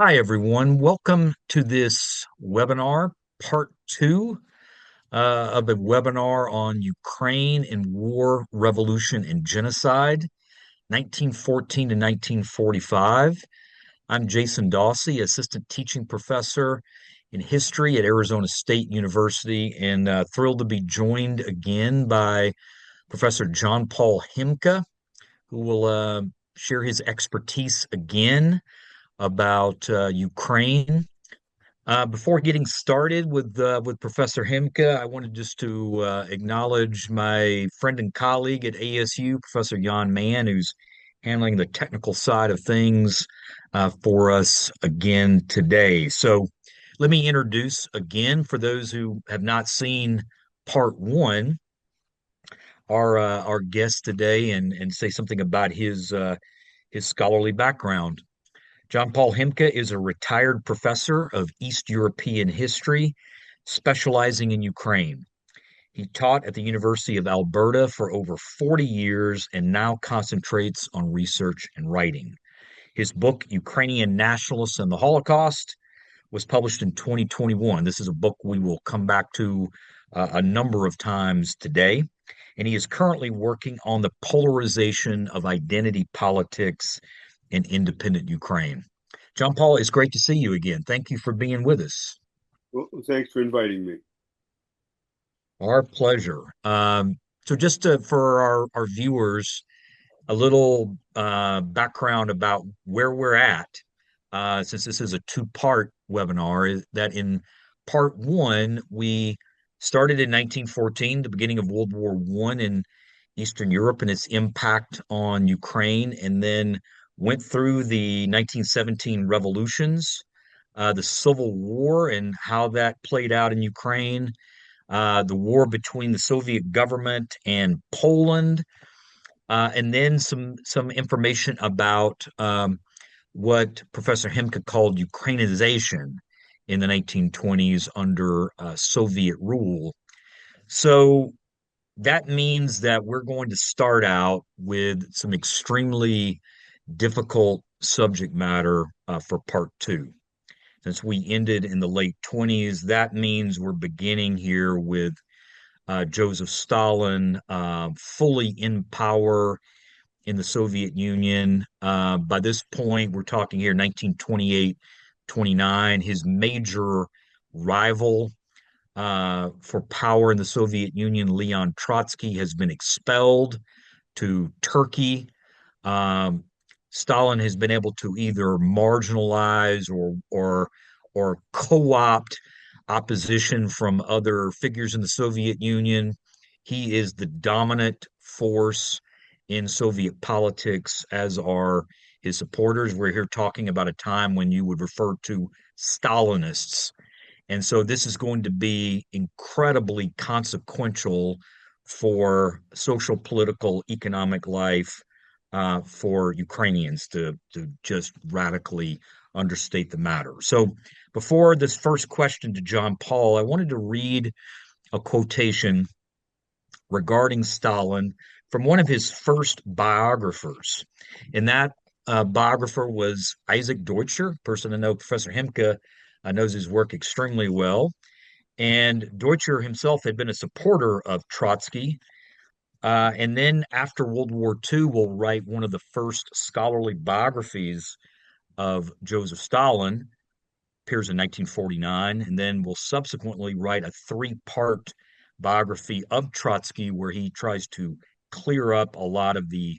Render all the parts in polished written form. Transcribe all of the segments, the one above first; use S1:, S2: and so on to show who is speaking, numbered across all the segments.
S1: Hi, everyone. Welcome to this webinar, part two of a webinar on Ukraine and war, revolution, and genocide, 1914 to 1945. I'm Jason Dawsey, assistant teaching professor in history at Arizona State University, and thrilled to be joined again by Professor John-Paul Himka, who will share his expertise again about Ukraine. Before getting started with Professor Himka, I wanted just to acknowledge my friend and colleague at ASU, Professor Jan Mann, who's handling the technical side of things for us again today. So let me introduce again, for those who have not seen part one, our guest today and say something about his scholarly background. John-Paul Himka is a retired professor of East European history, specializing in Ukraine. He taught at the University of Alberta for over 40 years and now concentrates on research and writing. His book, Ukrainian Nationalists and the Holocaust, was published in 2021. This is a book we will come back to a number of times today. And he is currently working on the polarization of identity politics in independent Ukraine. John-Paul, it's great to see you again. Thank you for being with us.
S2: Well, thanks for inviting me.
S1: Our pleasure. So just for our viewers, a little background about where we're at, since this is a two-part webinar, is that in part one, we started in 1914, the beginning of World War I in Eastern Europe and its impact on Ukraine, and then went through the 1917 revolutions, the Civil War and how that played out in Ukraine, the war between the Soviet government and Poland, and then some information about what Professor Himka called Ukrainization in the 1920s under Soviet rule. So that means that we're going to start out with some extremely difficult subject matter for part two. Since we ended in the late 20s, that means we're beginning here with Joseph Stalin fully in power in the Soviet Union. By this point, we're talking here 1928, 29. His major rival for power in the Soviet Union, Leon Trotsky, has been expelled to Turkey. Um, Stalin has been able to either marginalize or co-opt opposition from other figures in the Soviet Union. He is the dominant force in Soviet politics, as are his supporters. We're here talking about a time when you would refer to Stalinists. And so this is going to be incredibly consequential for social, political, economic life for Ukrainians to just radically understate the matter. So before this first question to John-Paul, I wanted to read a quotation regarding Stalin from one of his first biographers. And that biographer was Isaac Deutscher, person I know Professor Himka knows his work extremely well. And Deutscher himself had been a supporter of Trotsky. And then after World War II, will write one of the first scholarly biographies of Joseph Stalin, appears in 1949, and then will subsequently write a three-part biography of Trotsky where he tries to clear up a lot of the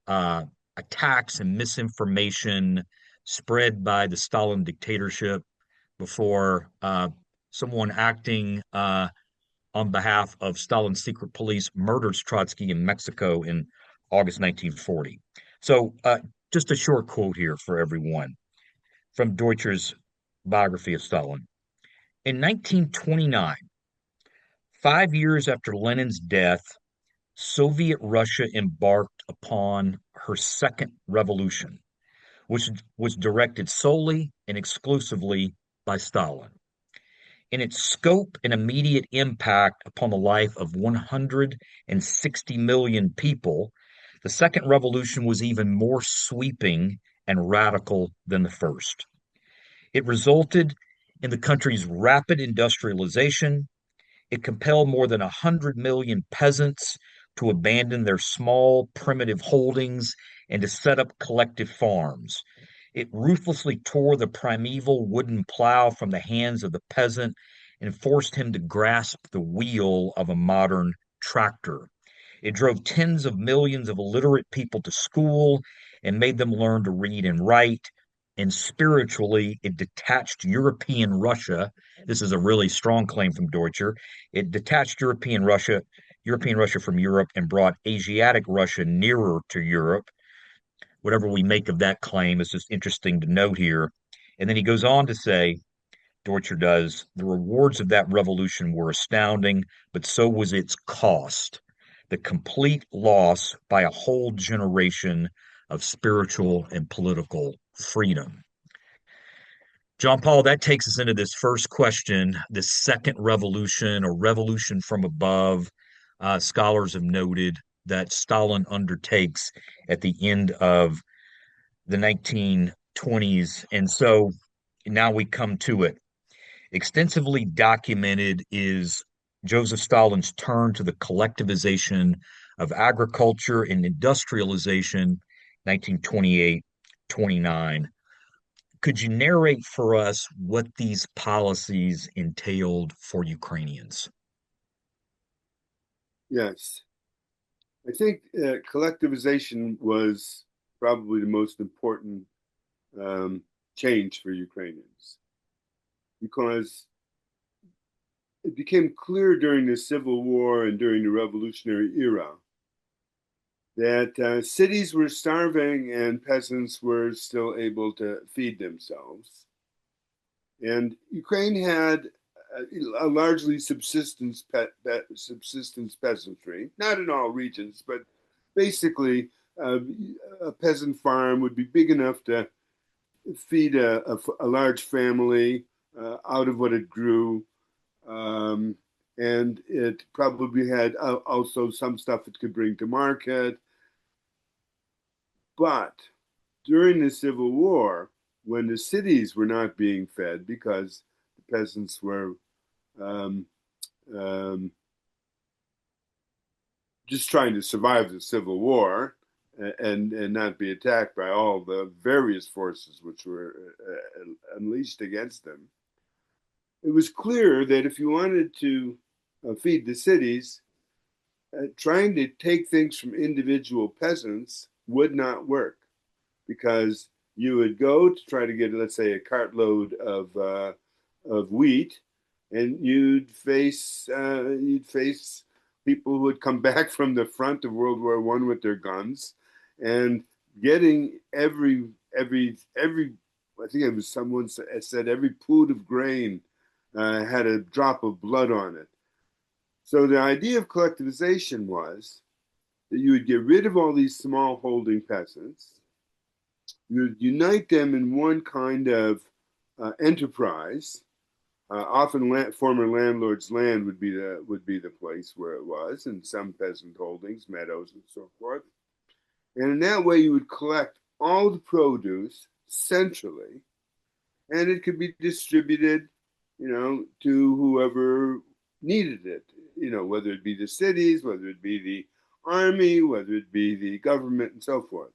S1: uh, attacks and misinformation spread by the Stalin dictatorship before someone acting on behalf of Stalin's secret police murders Trotsky in Mexico in August 1940. So, just a short quote here for everyone from Deutscher's biography of Stalin. In 1929, 5 years after Lenin's death, Soviet Russia embarked upon her second revolution, which was directed solely and exclusively by Stalin. In its scope and immediate impact upon the life of 160 million people, the second revolution was even more sweeping and radical than the first. It resulted in the country's rapid industrialization. It compelled more than 100 million peasants to abandon their small, primitive holdings and to set up collective farms. It ruthlessly tore the primeval wooden plow from the hands of the peasant and forced him to grasp the wheel of a modern tractor. It drove tens of millions of illiterate people to school and made them learn to read and write. And spiritually, it detached European Russia. This is a really strong claim from Deutscher. It detached European Russia from Europe and brought Asiatic Russia nearer to Europe. Whatever we make of that claim is just interesting to note here. And then he goes on to say, Deutscher does, the rewards of that revolution were astounding, but so was its cost, the complete loss by a whole generation of spiritual and political freedom. John Paul, that takes us into this first question, this second revolution or revolution from above. Scholars have noted that Stalin undertakes at the end of the 1920s. And so now we come to it. Extensively documented is Joseph Stalin's turn to the collectivization of agriculture and industrialization, 1928-29. Could you narrate for us what these policies entailed for Ukrainians?
S2: Yes. I think collectivization was probably the most important change for Ukrainians because it became clear during the Civil War and during the Revolutionary era that cities were starving and peasants were still able to feed themselves. And Ukraine had a largely subsistence peasantry, not in all regions, but basically a peasant farm would be big enough to feed a large family out of what it grew. And it probably had also some stuff it could bring to market. But during the Civil War, when the cities were not being fed because the peasants were um, um, just trying to survive the Civil War and not be attacked by all the various forces which were unleashed against them, it was clear that if you wanted to feed the cities, trying to take things from individual peasants would not work because you would go to try to get, let's say, a cartload of wheat, and you'd face people who would come back from the front of World War I with their guns, and getting every I think it was someone said every pood of grain had a drop of blood on it. So the idea of collectivization was that you would get rid of all these small holding peasants, you would unite them in one kind of enterprise. Often, former landlords' land would be the place where it was, and some peasant holdings, meadows, and so forth. And in that way, you would collect all the produce centrally, and it could be distributed, to whoever needed it. Whether it be the cities, whether it be the army, whether it be the government, and so forth.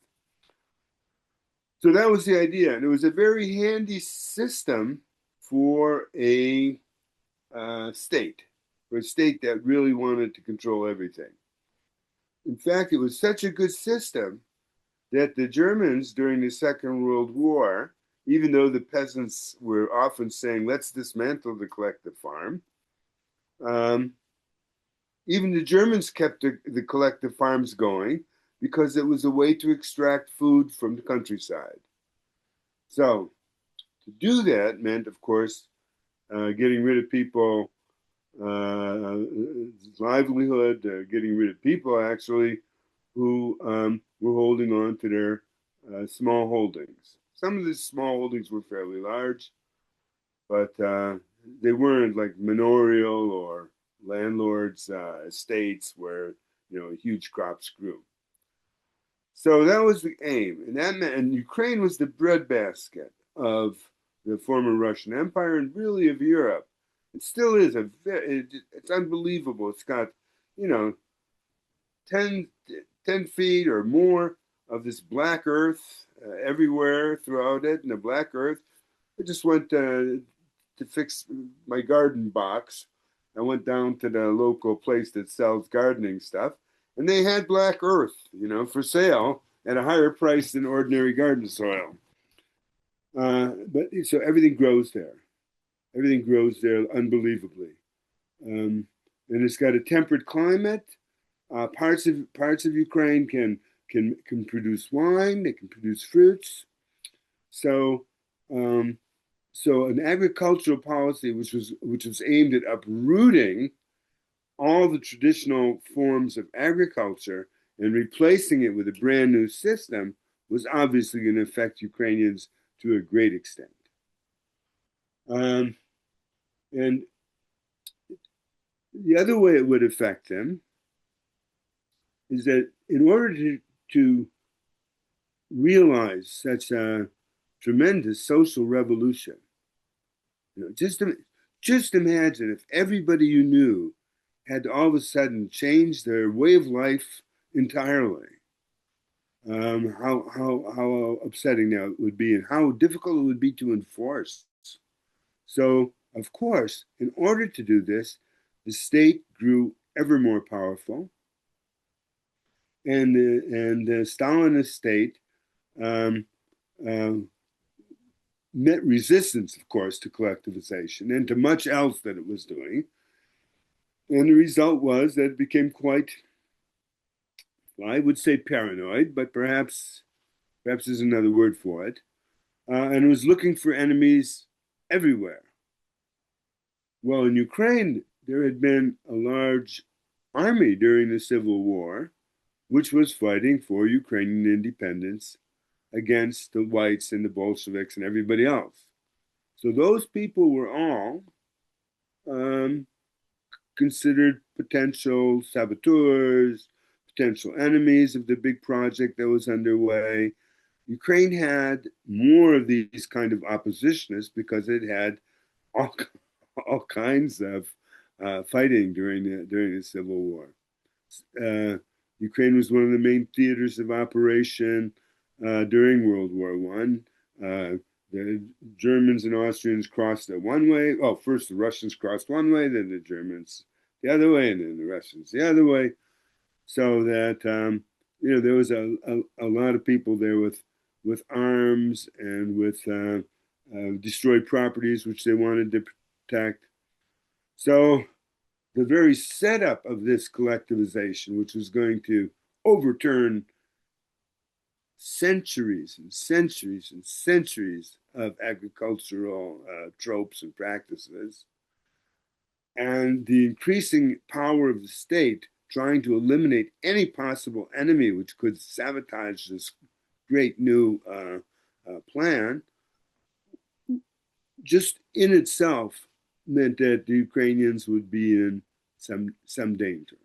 S2: So that was the idea, and it was a very handy system for a state, for a state that really wanted to control everything. In fact, it was such a good system that the Germans during the Second World War, even though the peasants were often saying, let's dismantle the collective farm, even the Germans kept the collective farms going because it was a way to extract food from the countryside. So to do that meant, of course, getting rid of people, livelihood, getting rid of people actually who were holding on to their small holdings. Some of the small holdings were fairly large, but they weren't like manorial or landlords' estates where huge crops grew. So that was the aim, and that meant, and Ukraine was the breadbasket of the former Russian Empire, and really of Europe. It still is it's unbelievable. It's got, you know, 10, 10 feet or more of this black earth everywhere throughout it, and the black earth. I just went to fix my garden box. I went down to the local place that sells gardening stuff, and they had black earth, for sale at a higher price than ordinary garden soil. But so everything grows there. Everything grows there unbelievably, and it's got a temperate climate. Parts of Ukraine can produce wine. They can produce fruits. So um, so an agricultural policy which was aimed at uprooting all the traditional forms of agriculture and replacing it with a brand new system was obviously going to affect Ukrainians to a great extent. Um, and the other way it would affect them is that in order to realize such a tremendous social revolution, just imagine if everybody you knew had to all of a sudden change their way of life entirely. How upsetting that would be, and how difficult it would be to enforce. So, of course, in order to do this, the state grew ever more powerful, and the Stalinist state um, uh, met resistance, of course, to collectivization and to much else that it was doing. And the result was that it became quite, well, I would say paranoid, but perhaps is another word for it. And it was looking for enemies everywhere. Well, in Ukraine, there had been a large army during the Civil War, which was fighting for Ukrainian independence against the whites and the Bolsheviks and everybody else. So those people were all um, considered potential saboteurs, potential enemies of the big project that was underway. Ukraine had more of these kind of oppositionists because it had all, all kinds of fighting during the Civil War. Ukraine was one of the main theaters of operation during World War One. The Germans and Austrians crossed it one way. Oh, first the Russians crossed one way, then the Germans the other way, and then the Russians the other way. So that there was a lot of people there with arms and with destroyed properties which they wanted to protect. So the very setup of this collectivization, which was going to overturn centuries and centuries and centuries of agricultural tropes and practices, and the increasing power of the state trying to eliminate any possible enemy which could sabotage this great new plan, just in itself meant that the Ukrainians would be in some danger,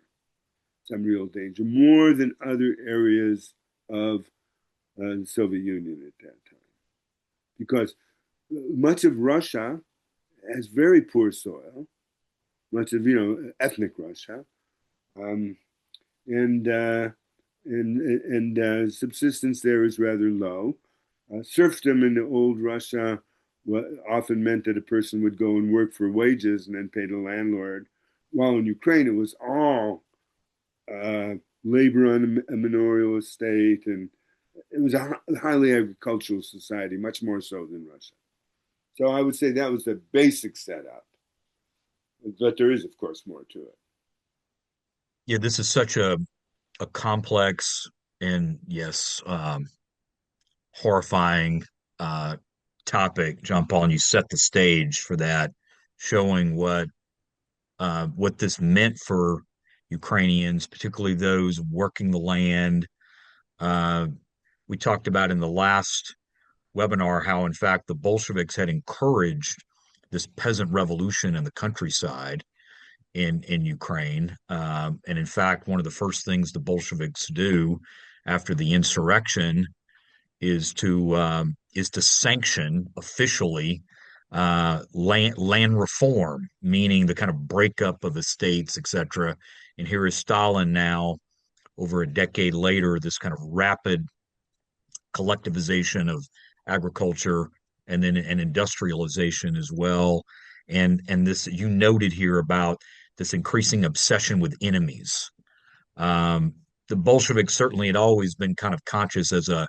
S2: some real danger, more than other areas of the Soviet Union at that time, because much of Russia has very poor soil, much of ethnic Russia, um, and subsistence there is rather low. Serfdom in the old Russia often meant that a person would go and work for wages and then pay the landlord, while in Ukraine it was all labor on a manorial estate, and it was a highly agricultural society, much more so than Russia. So I would say that was the basic setup, but there is, of course, more to it.
S1: Yeah, this is such a complex and yes, horrifying uh, topic, John-Paul, and you set the stage for that, showing what this meant for Ukrainians, particularly those working the land. Uh, we talked about in the last webinar how, in fact, the Bolsheviks had encouraged this peasant revolution in the countryside in Ukraine. And in fact, one of the first things the Bolsheviks do after the insurrection is to is to sanction officially land reform, meaning the kind of breakup of the states, etc. And here is Stalin now, over a decade later, this kind of rapid collectivization of agriculture and then an industrialization as well. And this you noted here about this increasing obsession with enemies. Um, the Bolsheviks certainly had always been kind of conscious as a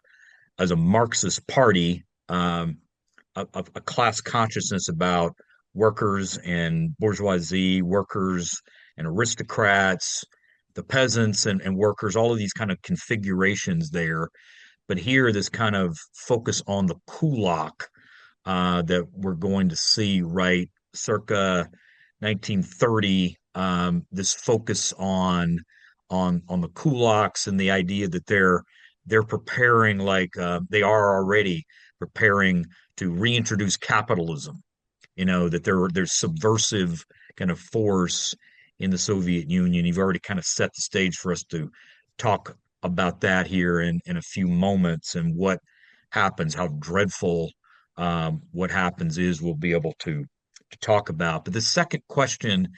S1: Marxist party, a class consciousness about workers and bourgeoisie, workers and aristocrats, the peasants and workers, all of these kind of configurations there. But here, this kind of focus on the kulak that we're going to see right circa 1930. This focus on the kulaks and the idea that they're preparing like they are already preparing to reintroduce capitalism. That there's subversive kind of force in the Soviet Union. You've already kind of set the stage for us to talk about that here in a few moments and what happens, how dreadful what happens is we'll be able to talk about. But the second question,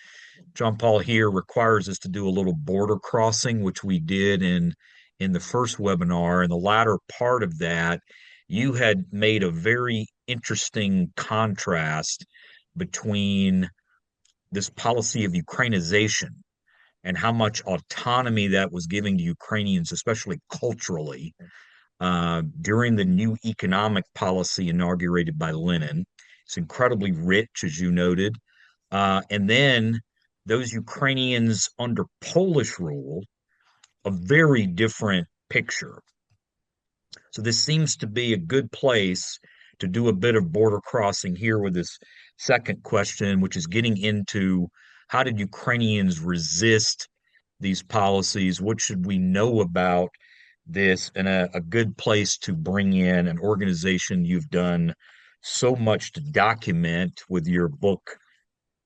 S1: John-Paul, here requires us to do a little border crossing, which we did in the first webinar. In the latter part of that, you had made a very interesting contrast between this policy of Ukrainization and how much autonomy that was giving to Ukrainians, especially culturally, during the new economic policy inaugurated by Lenin. It's incredibly rich, as you noted. And then those Ukrainians under Polish rule, a very different picture. So this seems to be a good place to do a bit of border crossing here with this second question, which is getting into how did Ukrainians resist these policies? What should we know about this? And a good place to bring in an organization you've done so much to document with your book,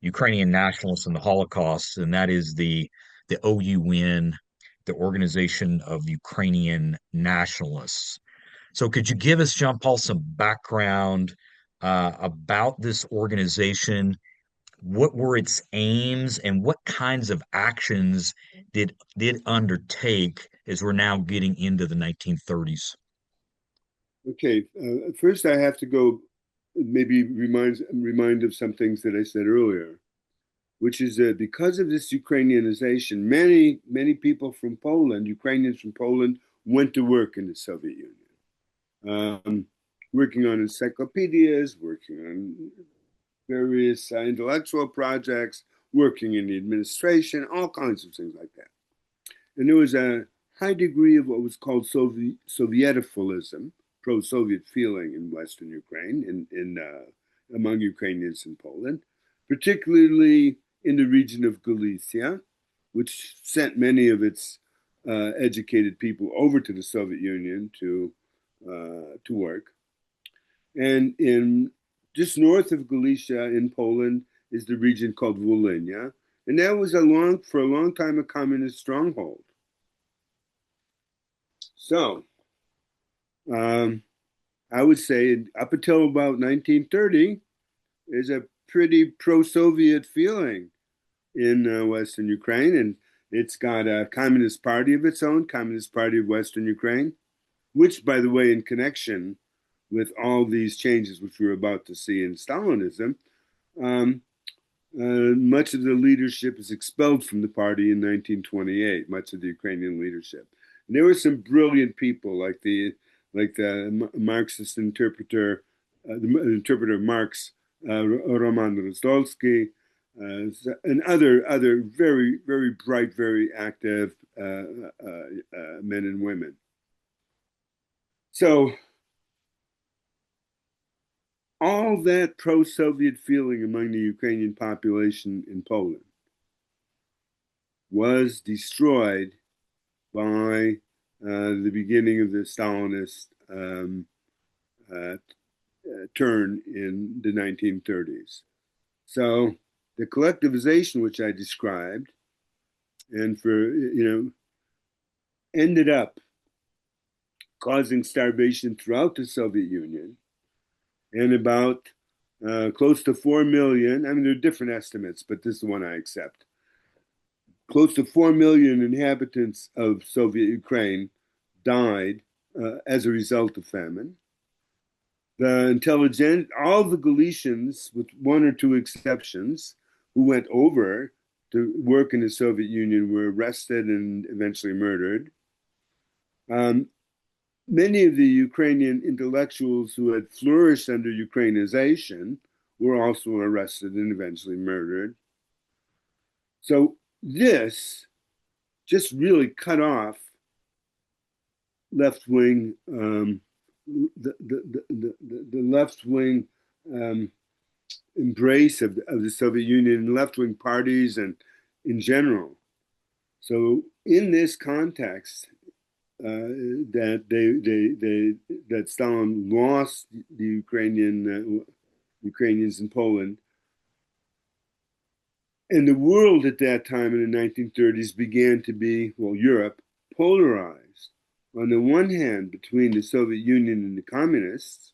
S1: Ukrainian Nationalists and the Holocaust, and that is the OUN, the Organization of Ukrainian Nationalists. So, could you give us, John-Paul, some background about this organization? What were its aims, and what kinds of actions did undertake as we're now getting into the 1930s?
S2: Okay, first I have to go maybe remind of some things that I said earlier, which is that because of this Ukrainianization, many people from Poland, Ukrainians from Poland, went to work in the Soviet Union, working on encyclopedias, working on various intellectual projects, working in the administration, all kinds of things like that. And there was a high degree of what was called Sovietophilism, pro-Soviet feeling in Western Ukraine, among Ukrainians in Poland, particularly in the region of Galicia, which sent many of its educated people over to the Soviet Union to work. And in just north of Galicia in Poland is the region called Volhynia, and that was for a long time a communist stronghold. So I would say up until about 1930, there's a pretty pro-Soviet feeling in Western Ukraine, and it's got a communist party of its own, Communist Party of Western Ukraine, which, by the way, in connection with all these changes which we're about to see in Stalinism, much of the leadership is expelled from the party in 1928, much of the Ukrainian leadership. And there were some brilliant people like the Marxist interpreter, the interpreter Marx, Roman Rozdolsky, and other very, very bright, very active men and women. So all that pro-Soviet feeling among the Ukrainian population in Poland was destroyed by the beginning of the Stalinist turn in the 1930s. So the collectivization, which I described, and ended up causing starvation throughout the Soviet Union, and about close to 4 million. I mean, there are different estimates, but this is the one I accept. Close to 4 million inhabitants of Soviet Ukraine died as a result of famine. The intelligent, all the Galicians, with one or two exceptions, who went over to work in the Soviet Union were arrested and eventually murdered. Um, Many of the Ukrainian intellectuals who had flourished under Ukrainization were also arrested and eventually murdered. So this just really cut off left wing, the left wing embrace of the Soviet Union and left wing parties and in general. So in this context, that that Stalin lost the Ukrainians in Poland, and the world at that time in the 1930s began to be, well, Europe, polarized. On the one hand, between the Soviet Union and the communists,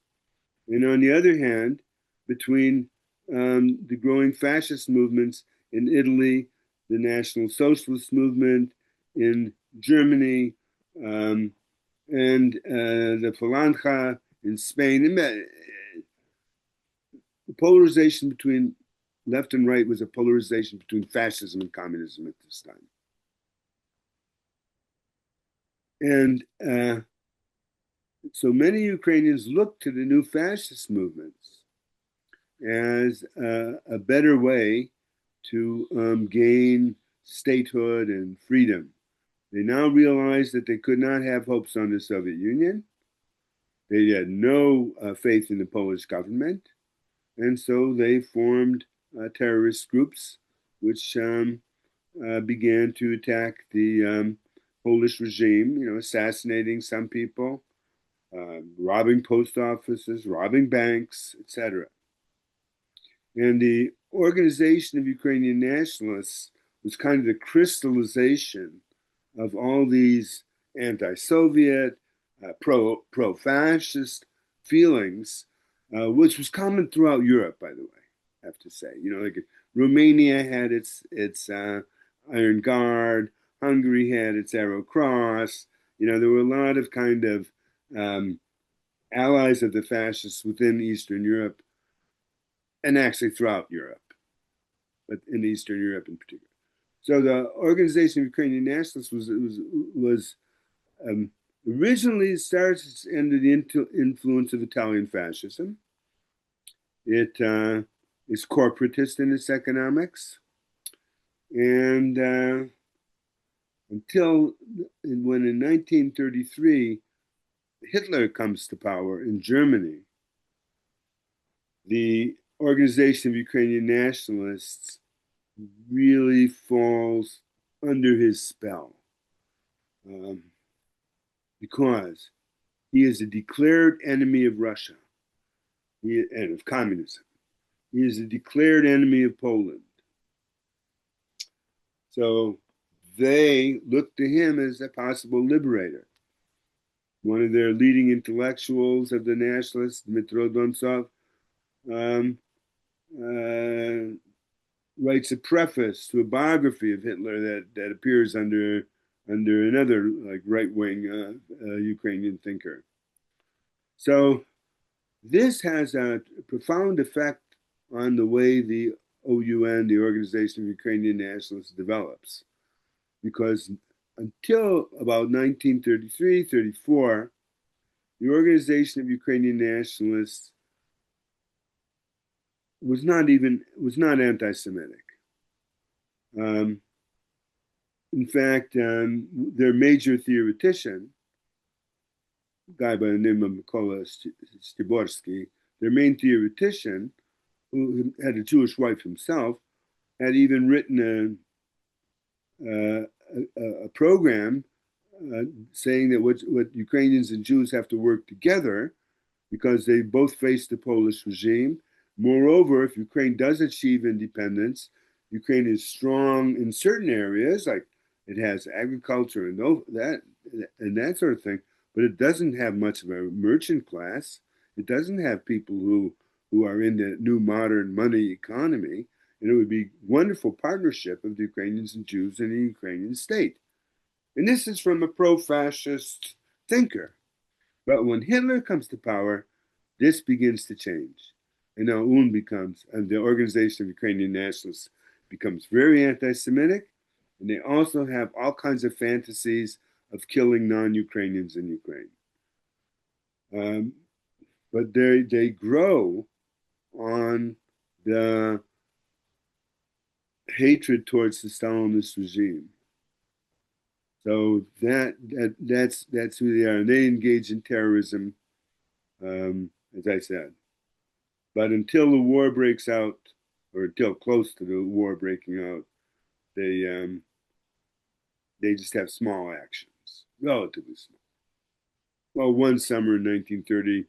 S2: and on the other hand, between the growing fascist movements in Italy, the National Socialist movement in Germany, and the Falange in Spain. And the polarization between left and right was a polarization between fascism and communism at this time. And so many Ukrainians looked to the new fascist movements as a better way to gain statehood and freedom. They now realized that they could not have hopes on the Soviet Union. They had no faith in the Polish government. And so they formed terrorist groups which began to attack the Polish regime, assassinating some people, robbing post offices, robbing banks, etc. And the Organization of Ukrainian Nationalists was kind of the crystallization of all these anti-Soviet, pro-fascist feelings, which was common throughout Europe, by the way, I have to say. Like Romania had its Iron Guard, Hungary had its Arrow Cross. There were a lot of kind of allies of the fascists within Eastern Europe, and actually throughout Europe, but in Eastern Europe in particular. So the Organization of Ukrainian Nationalists was originally started under the influence of Italian fascism. It is corporatist in its economics, and until when in 1933 Hitler comes to power in Germany, the Organization of Ukrainian Nationalists really falls under his spell because he is a declared enemy of Russia and of communism. He is a declared enemy of Poland. So they look to him as a possible liberator. One of their leading intellectuals of the nationalists, Dmitro Dontsov, writes a preface to a biography of Hitler that appears under another right-wing Ukrainian thinker. So this has a profound effect on the way the OUN, the Organization of Ukrainian Nationalists, develops, because until about 1933-34, the Organization of Ukrainian Nationalists was not anti-Semitic. In fact, their major theoretician, a guy by the name of Mykola Stiborsky, their main theoretician, who had a Jewish wife himself, had even written a program saying that what Ukrainians and Jews have to work together because they both face the Polish regime. Moreover, if Ukraine does achieve independence, Ukraine is strong in certain areas, like it has agriculture and that sort of thing, but it doesn't have much of a merchant class. It doesn't have people who are in the new modern money economy. And it would be wonderful partnership of the Ukrainians and Jews in the Ukrainian state. And this is from a pro-fascist thinker. But when Hitler comes to power, this begins to change. And now UN becomes, and the Organization of Ukrainian Nationalists becomes very anti-Semitic, and they also have all kinds of fantasies of killing non-Ukrainians in Ukraine. Um, but they grow on the hatred towards the Stalinist regime. So that's who they are. And they engage in terrorism, as I said. But until the war breaks out, or until close to the war breaking out, they just have small actions, relatively small. Well, one summer in 1930,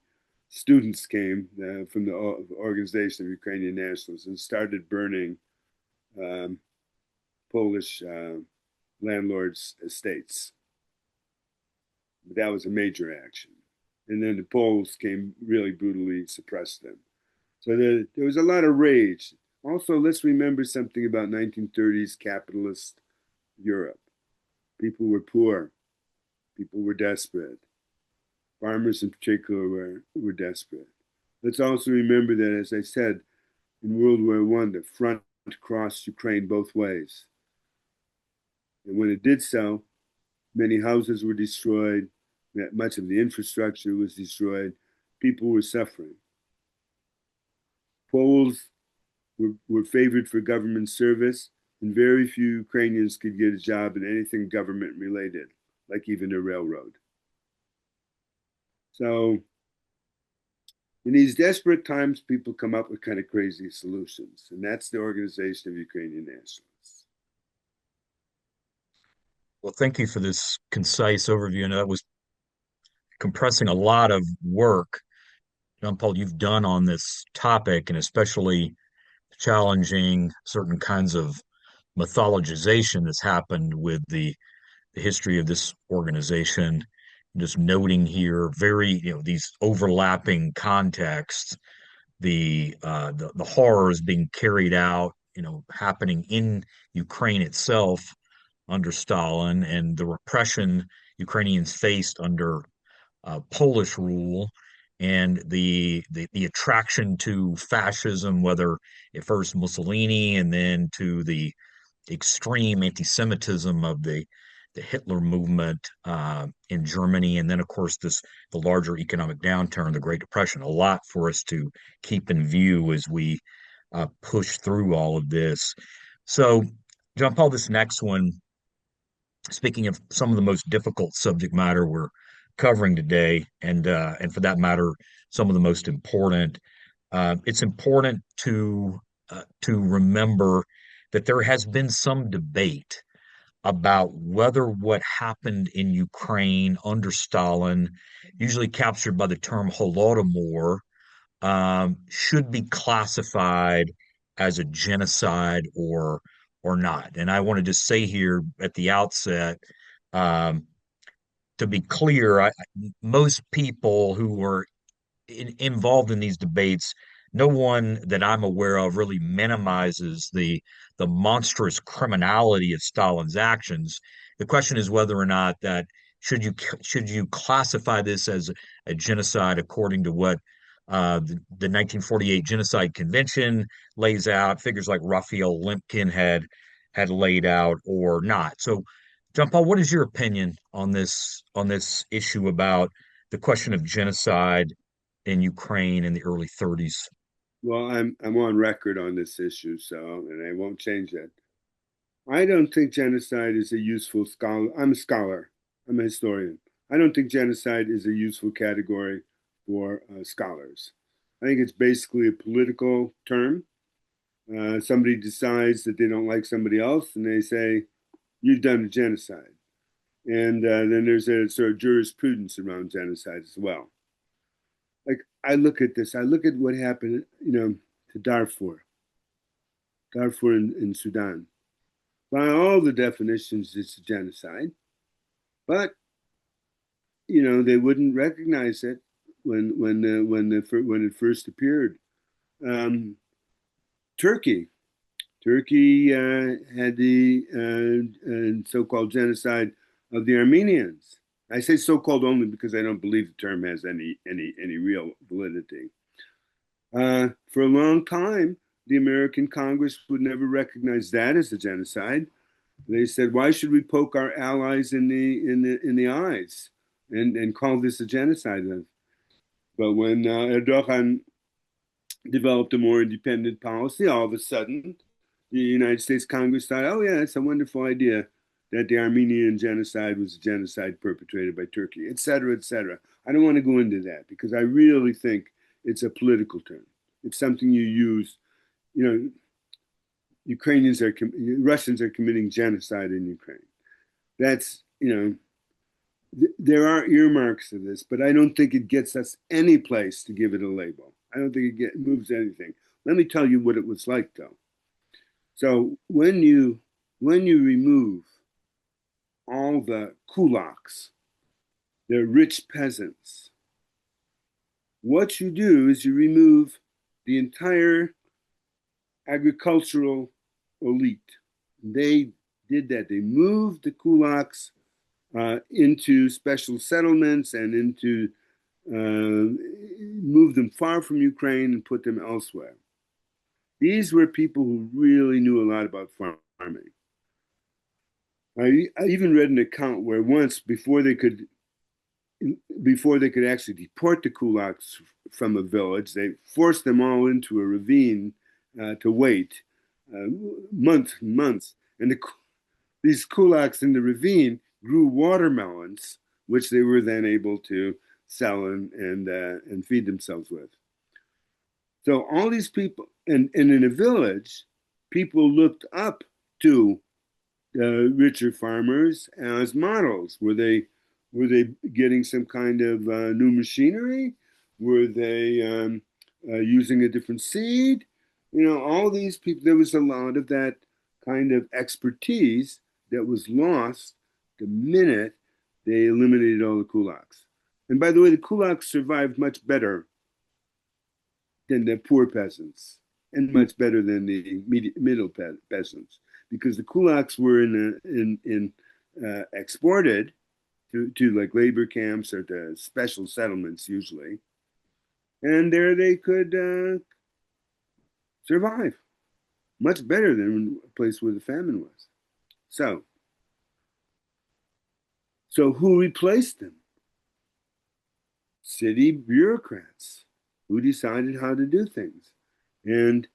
S2: students came from the Organization of Ukrainian Nationalists and started burning um, Polish landlords' estates. But that was a major action. And then the Poles came really brutally suppressed them. So there was a lot of rage. Also, let's remember something about 1930s capitalist Europe. People were poor. People were desperate. Farmers in particular were desperate. Let's also remember that, as I said, in World War I, the front crossed Ukraine both ways. And when it did so, many houses were destroyed, much of the infrastructure was destroyed, people were suffering. Poles were favored for government service, and very few Ukrainians could get a job in anything government related, like even a railroad. So in these desperate times, people come up with kind of crazy solutions, and that's the Organization of Ukrainian Nationalists.
S1: Well, thank you for this concise overview. And that was compressing a lot of work, John-Paul, you've done on this topic, and especially challenging certain kinds of mythologization that's happened with the history of this organization. Just noting here, very, these overlapping contexts, the horrors being carried out, happening in Ukraine itself under Stalin, and the repression Ukrainians faced under Polish rule, and the attraction to fascism, whether at first Mussolini and then to the extreme anti-Semitism of the Hitler movement in Germany, and then of course the larger economic downturn, the Great Depression. A lot for us to keep in view as we push through all of this. So, John-Paul, this next one, speaking of some of the most difficult subject matter we're covering today, and for that matter, some of the most important, it's important to remember that there has been some debate about whether what happened in Ukraine under Stalin, usually captured by the term Holodomor, should be classified as a genocide or not. And I want to just say here at the outset, um, to be clear, most people who were involved in these debates, no one that I'm aware of really minimizes the monstrous criminality of Stalin's actions. The question is whether or not that should you classify this as a genocide according to what the 1948 Genocide Convention lays out, figures like Raphael Lemkin had laid out, or not. So, John Paul, what is your opinion on this issue about the question of genocide in Ukraine in the early 30s?
S2: Well, I'm on record on this issue, so and I won't change that. I don't think genocide is a useful scholar. I'm a scholar. I'm a historian. I don't think genocide is a useful category for scholars. I think it's basically a political term. Somebody decides that they don't like somebody else, and they say, "You've done a genocide." And then there's a sort of jurisprudence around genocide as well. Like I look at this, I look at what happened, to Darfur in Sudan. By all the definitions, it's a genocide, but they wouldn't recognize it when it first appeared. Um, Turkey. Turkey had the so-called genocide of the Armenians. I say so-called only because I don't believe the term has any real validity. For a long time, the American Congress would never recognize that as a genocide. They said, "Why should we poke our allies in the eyes and call this a genocide?" But when Erdogan developed a more independent policy, all of a sudden, the United States Congress thought, "Oh yeah, it's a wonderful idea that the Armenian genocide was a genocide perpetrated by Turkey, et cetera, et cetera." I don't want to go into that because I really think it's a political term. It's something you use. You know, Russians are committing genocide in Ukraine. That's there are earmarks to this, but I don't think it gets us any place to give it a label. I don't think it moves anything. Let me tell you what it was like, though. So when you remove all the kulaks, the rich peasants, what you do is you remove the entire agricultural elite. They did that. They moved the kulaks into special settlements and into moved them far from Ukraine and put them elsewhere. These were people who really knew a lot about farming. I even read an account where once before they could actually deport the kulaks from a village, they forced them all into a ravine to wait months and months. And these kulaks in the ravine grew watermelons, which they were then able to sell and feed themselves with. So all these people, and in a village, people looked up to richer farmers as models. Were they getting some kind of new machinery? Were they using a different seed? All these people. There was a lot of that kind of expertise that was lost the minute they eliminated all the kulaks. And by the way, the kulaks survived much better than the poor peasants and much better than the middle peasants because the kulaks were exported to like labor camps or to special settlements usually, and there they could survive much better than a place where the famine was. So, so who replaced them? City bureaucrats who decided how to do things. And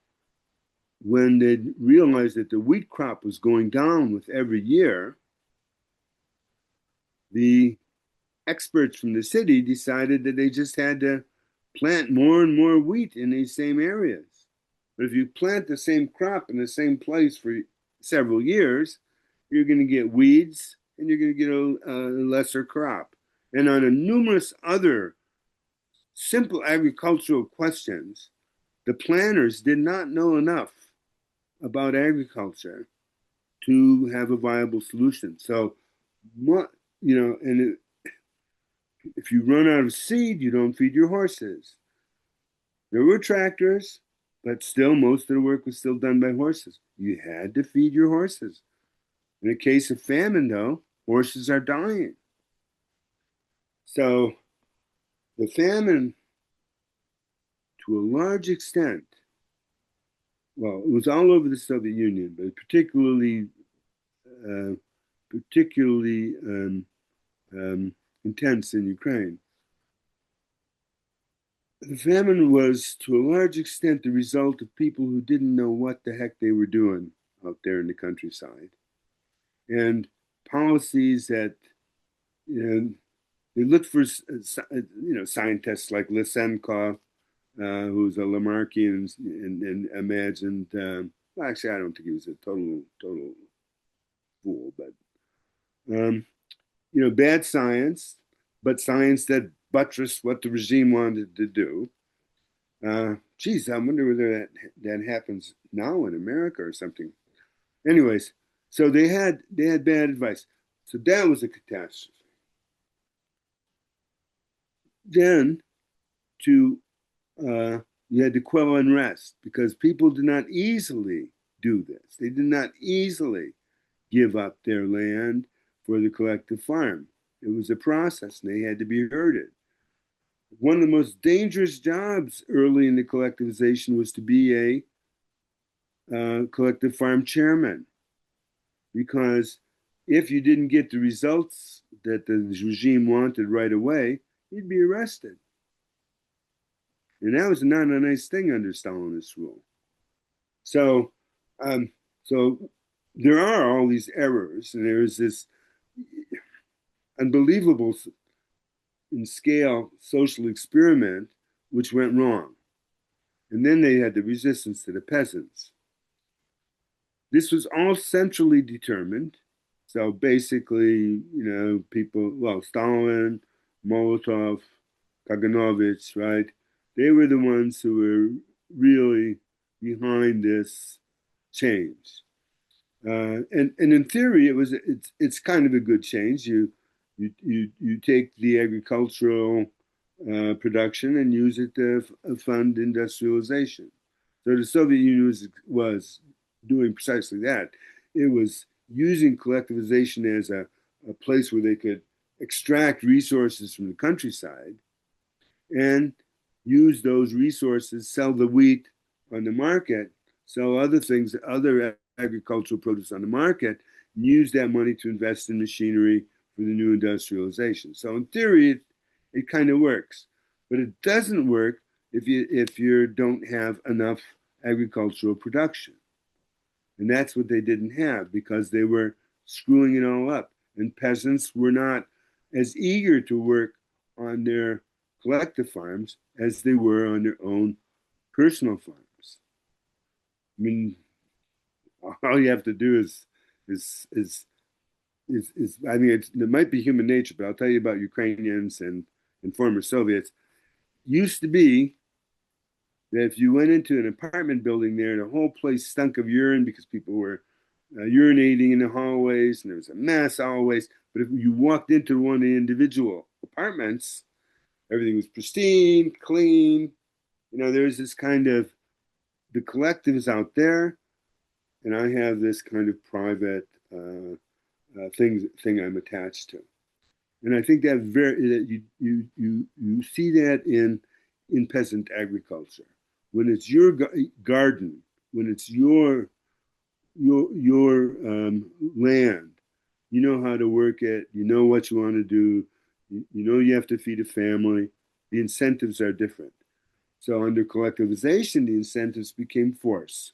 S2: when they realized that the wheat crop was going down with every year, the experts from the city decided that they just had to plant more and more wheat in these same areas. But if you plant the same crop in the same place for several years, you're going to get weeds and you're going to get a lesser crop. And on a numerous other simple agricultural questions, the planners did not know enough about agriculture to have a viable solution. So, and if you run out of seed, you don't feed your horses. There were tractors, but still most of the work was still done by horses. You had to feed your horses. In a case of famine, though, horses are dying. So the famine, to a large extent, well, it was all over the Soviet Union, but uh, particularly intense in Ukraine. The famine was, to a large extent, the result of people who didn't know what the heck they were doing out there in the countryside, and policies that they looked for scientists like Lysenko, who's a Lamarckian and imagined. Well, actually, I don't think he was a total fool, but bad science, but science that buttressed what the regime wanted to do. Geez, I wonder whether that happens now in America or something. Anyways, so they had bad advice. So that was a catastrophe. Then to you had to quell unrest because people did not easily do this. They did not easily give up their land for the collective farm. It was a process, and they had to be herded. One of the most dangerous jobs early in the collectivization was to be a collective farm chairman, because if you didn't get the results that the regime wanted right away, you'd be arrested. And that was not a nice thing under Stalinist rule. So, um, so there are all these errors, and there is this unbelievable in scale social experiment which went wrong. And then they had the resistance to the peasants. This was all centrally determined. So basically, people, well, Stalin, Molotov, Kaganovich, right? They were the ones who were really behind this change. And in theory, it's kind of a good change. You take the agricultural production and use it to fund industrialization. So the Soviet Union was doing precisely that. It was using collectivization as a place where they could extract resources from the countryside and use those resources, sell the wheat on the market, sell other things, other agricultural produce on the market, and use that money to invest in machinery for the new industrialization. So in theory, it kind of works, but it doesn't work if you don't have enough agricultural production. And that's what they didn't have because they were screwing it all up. And peasants were not as eager to work on their collective farms as they were on their own personal farms. I mean, all you have to do is I mean, it might be human nature, but I'll tell you about Ukrainians and former Soviets. Used to be that if you went into an apartment building there, the whole place stunk of urine because people were urinating in the hallways, and there was a mess always. But if you walked into one of the individual apartments, everything was pristine, clean. There's this kind of the collective is out there, and I have this kind of private thing I'm attached to. And I think that you see that in peasant agriculture. When it's your garden, when it's your land, you know how to work it, you know what you want to do, you know you have to feed a family. The incentives are different. So under collectivization, the incentives became force.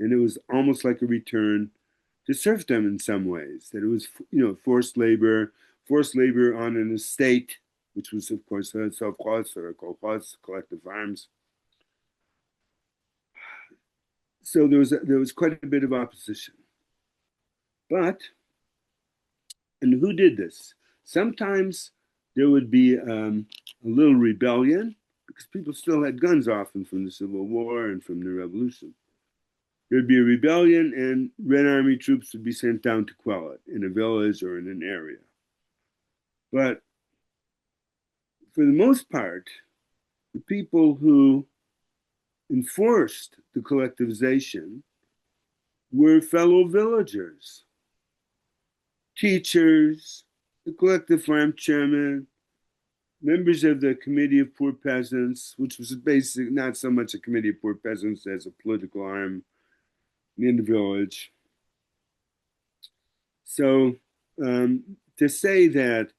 S2: And it was almost like a return to serfdom in some ways, that it was, forced labor on an estate, which was, of course, a sovkhoz or a kolkhoz, collective farms. So there was quite a bit of opposition. And who did this? Sometimes there would be a little rebellion because people still had guns often from the Civil War and from the Revolution. There'd be a rebellion and Red Army troops would be sent down to quell it in a village or in an area. But for the most part, the people who enforced the collectivization were fellow villagers, teachers, the collective farm chairman, members of the Committee of Poor Peasants, which was basically not so much a Committee of Poor Peasants as a political arm in the village. So to say that,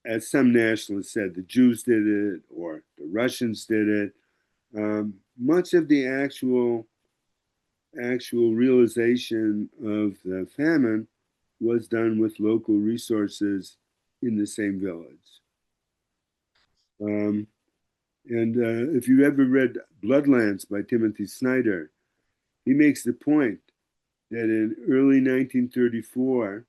S2: as some nationalists said, the Jews did it or the Russians did it, much of the actual realization of the famine was done with local resources in the same village. And if you ever read Bloodlands by Timothy Snyder, he makes the point that in early 1934,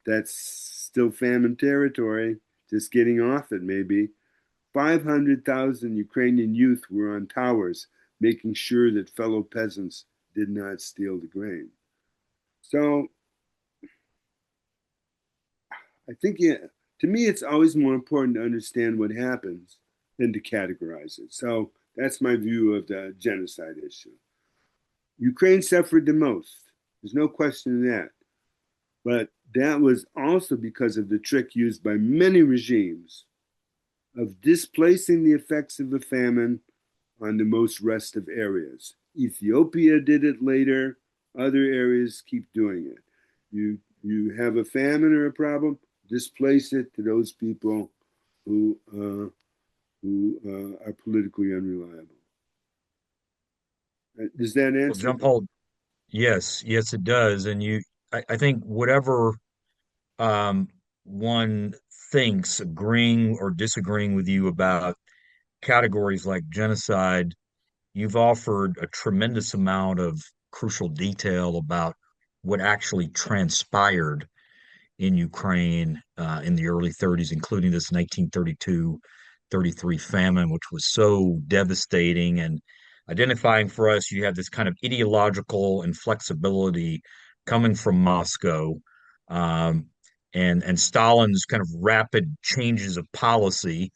S2: that's still famine territory, just getting off it maybe, 500,000 Ukrainian youth were on towers, making sure that fellow peasants did not steal the grain. So I think To me, it's always more important to understand what happens than to categorize it. So that's my view of the genocide issue. Ukraine suffered the most. There's no question in that. But that was also because of the trick used by many regimes of displacing the effects of the famine on the most restive areas. Ethiopia did it later. Other areas keep doing it. You have a famine or a problem, displace it to those people who are politically unreliable. Does that
S1: Well,
S2: answer?
S1: John Paul, yes, yes, it does. And I think whatever um, one thinks, agreeing or disagreeing with you about categories like genocide, you've offered a tremendous amount of crucial detail about what actually transpired in Ukraine in the early 30s, including this 1932-33 famine, which was so devastating. And identifying for us, you have this kind of ideological inflexibility coming from Moscow, um, and Stalin's kind of rapid changes of policy,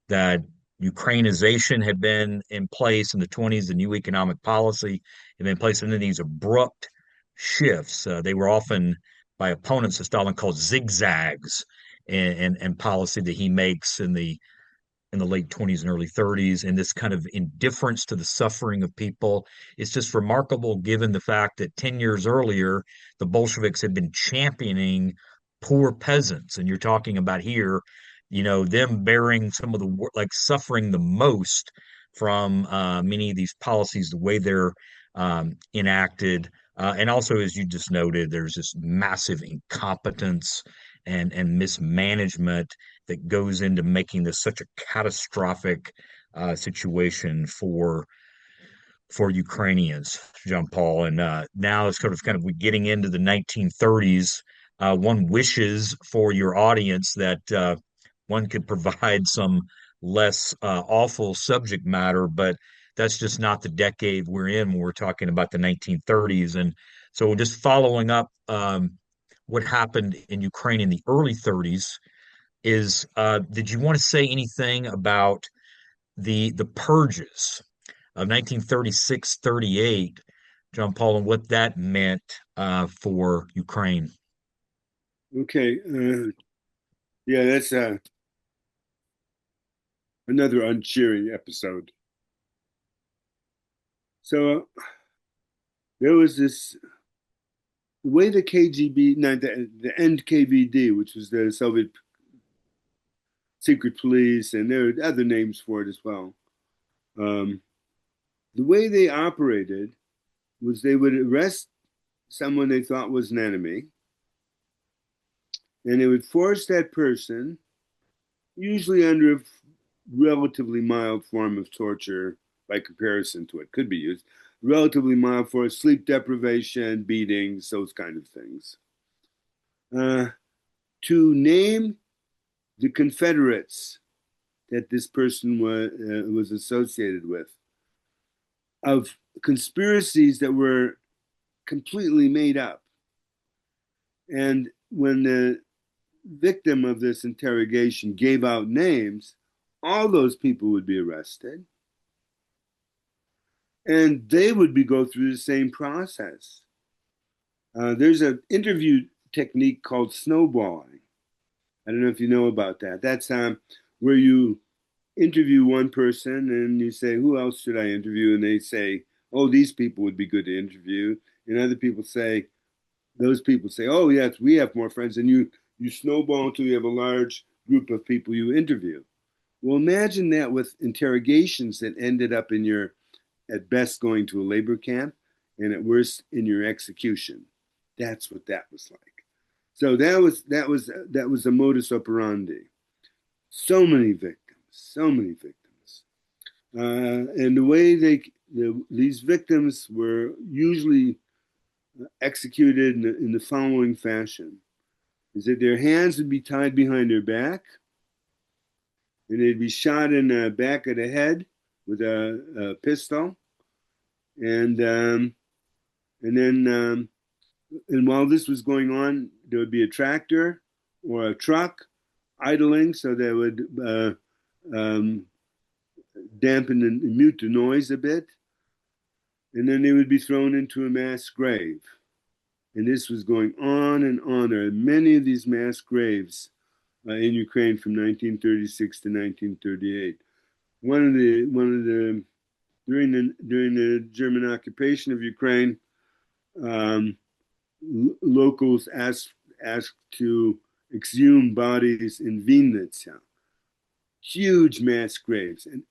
S1: that Ukrainization had been in place in the 20s, the new economic policy had been in place, and then these abrupt shifts. They were often by opponents of Stalin called zigzags and policy that he makes in the late 20s and early 30s, and this kind of indifference to the suffering of people. It's just remarkable given the fact that 10 years earlier, the Bolsheviks had been championing poor peasants. And you're talking about here, them bearing some of the, like, suffering the most from many of these policies, the way they're enacted. And also, as you just noted, there's this massive incompetence and mismanagement that goes into making this such a catastrophic situation for Ukrainians, John Paul. And now it's kind of we're getting into the 1930s. One wishes for your audience that one could provide some less awful subject matter, but that's just not the decade we're in when we're talking about the 1930s. And so, just following up what happened in Ukraine in the early 30s is did you want to say anything about the purges of 1936-38, John Paul, and what that meant for Ukraine?
S2: Okay. Yeah, that's another uncheering episode. So there was this the way the KGB, no, the NKVD, which was the Soviet secret police, and there are other names for it as well. Um, the way they operated was they would arrest someone they thought was an enemy, and they would force that person, usually under a relatively mild form of torture by comparison to what could be used, relatively mild for sleep deprivation, beatings, those kind of things, uh, to name the Confederates that this person was associated with, of conspiracies that were completely made up. And when the victim of this interrogation gave out names, all those people would be arrested and they would be go through the same process. There's an interview technique called snowballing. I don't know if you know about that. That's where you interview one person and you say, who else should I interview? And they say, oh, these people would be good to interview. And other people say, those people say, oh, yes, we have more friends. And you snowball until you have a large group of people you interview. Well, imagine that with interrogations that ended up in your, at best, going to a labor camp, and at worst, in your execution. That's what that was like. So that was a modus operandi. So many victims, so many victims, and the way these victims were usually executed in the following fashion: is that their hands would be tied behind their back, and they'd be shot in the back of the head with a pistol, and then and while this was going on, there would be a tractor or a truck idling so they would um, dampen and mute the noise a bit, and then they would be thrown into a mass grave. And this was going on and on. There are many of these mass graves in Ukraine from 1936 to 1938. One of the during the German occupation of Ukraine, um, locals asked to exhume bodies in Vinnytsia, huge mass graves, and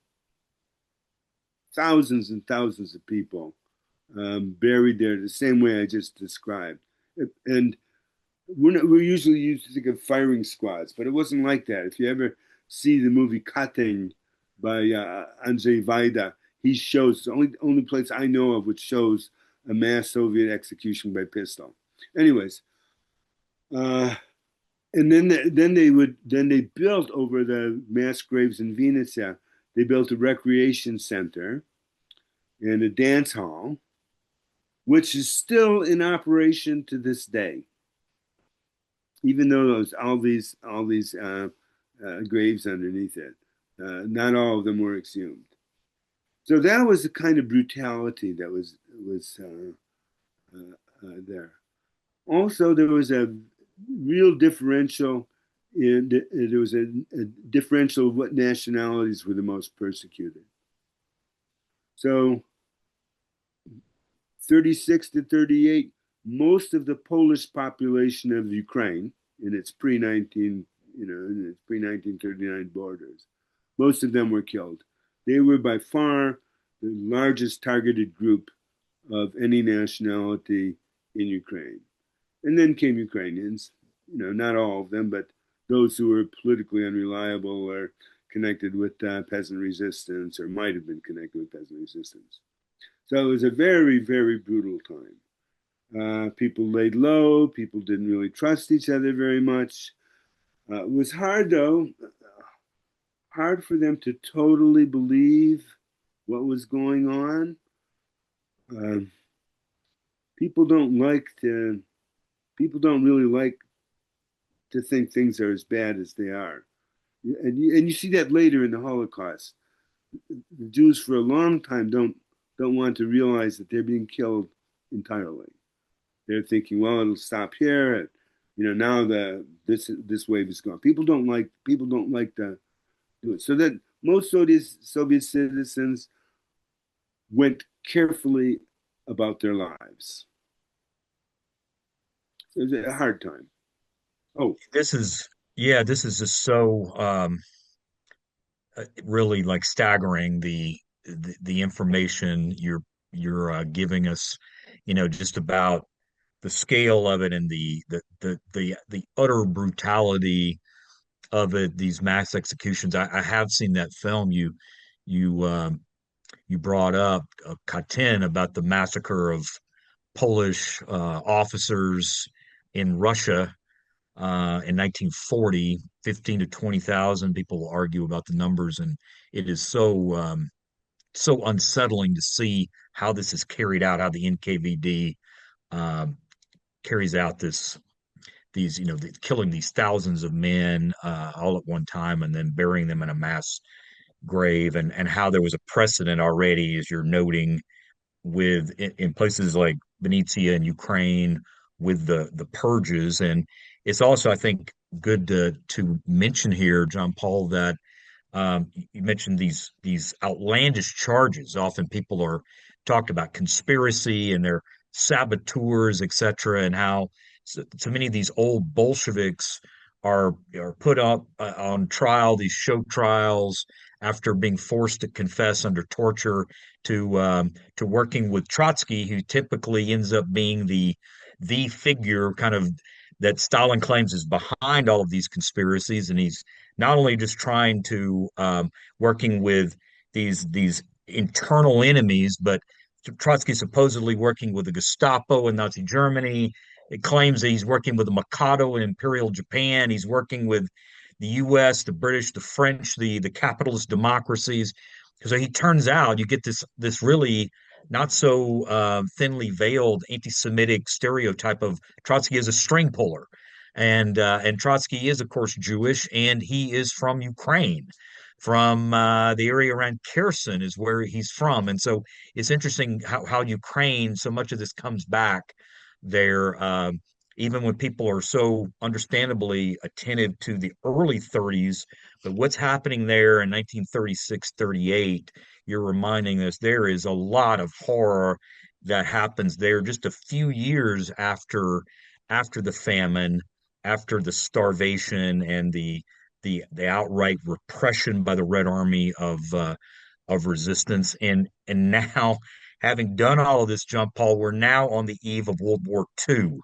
S2: thousands of people buried there the same way I just described. And we're usually used to think of firing squads, but it wasn't like that. If you ever see the movie Katyn by Andrzej Wajda, he shows it's the only place I know of which shows a mass Soviet execution by pistol. Anyways, uh, and then they built over the mass graves in Vinnytsia. They built a recreation center and a dance hall, which is still in operation to this day, even though there's all these graves underneath it. Not all of them were exhumed. So that was the kind of brutality that was there. Also, there was a real differential. There was a differential of what nationalities were the most persecuted. So 36 to 38, most of the Polish population of Ukraine in its pre-1939 borders, most of them were killed. They were by far the largest targeted group of any nationality in Ukraine. And then came Ukrainians, not all of them, but those who were politically unreliable or connected with peasant resistance or might have been connected with peasant resistance. So it was a very, very brutal time. People laid low. People didn't really trust each other very much. It was hard, though, hard for them to totally believe what was going on. Uh, people don't like to. People don't really like to think things are as bad as they are, and you see that later in the Holocaust. The Jews, for a long time, don't want to realize that they're being killed entirely. They're thinking, well, it'll stop here. Now this wave is gone. People don't like to do it. So that most Soviet citizens went carefully about their lives. So it was a hard time. Oh,
S1: This is yeah, this is just so really like staggering the information you're giving us, just about the scale of it and the utter brutality of it, these mass executions. I have seen that film you you brought up, Katyn, about the massacre of Polish officers in Russia in 1940, 15 to 20,000. People will argue about the numbers, and it is so unsettling to see how this is carried out, how the NKVD um, carries out killing these thousands of men all at one time and then burying them in a mass grave, and how there was a precedent already, as you're noting, with in places like Venetia and Ukraine with the purges. And it's also, I think, good to mention here, John Paul, that you mentioned these outlandish charges. Often people are talked about conspiracy and they're saboteurs, etc., and how so many of these old Bolsheviks are put up on trial, these show trials, after being forced to confess under torture to working with Trotsky, who typically ends up being the figure kind of that Stalin claims is behind all of these conspiracies, and he's not only just trying to working with these internal enemies, but Trotsky supposedly working with the Gestapo in Nazi Germany. It claims that he's working with the Mikado in Imperial Japan. He's working with the U.S., the British, the French, the capitalist democracies. So he turns out you get this really not so thinly veiled anti-Semitic stereotype of Trotsky as a string puller. And Trotsky is, of course, Jewish, and he is from Ukraine, from the area around Kherson is where he's from. And so it's interesting how Ukraine, so much of this comes back there, even when people are so understandably attentive to the early 30s. But what's happening there in 1936, 38, you're reminding us there is a lot of horror that happens there just a few years after the famine, after the starvation and the outright repression by the Red Army of resistance. And now, having done all of this, John Paul, we're now on the eve of World War II,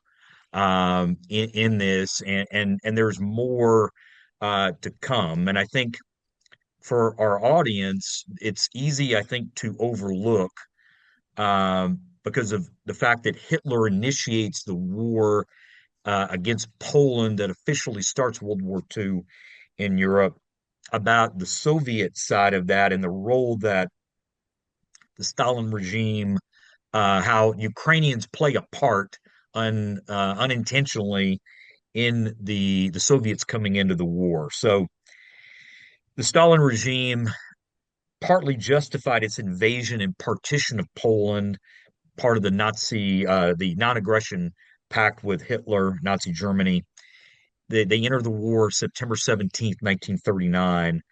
S1: in this, and there's more to come. And I think for our audience, it's easy, I think, to overlook, because of the fact that Hitler initiates the war against Poland that officially starts World War II in Europe, about the Soviet side of that and the role that the Stalin regime, how Ukrainians play a part unintentionally in the Soviets coming into the war. So the Stalin regime partly justified its invasion and partition of Poland, part of the non-aggression pact with Hitler, Nazi Germany. They enter the war September 17th, 1939,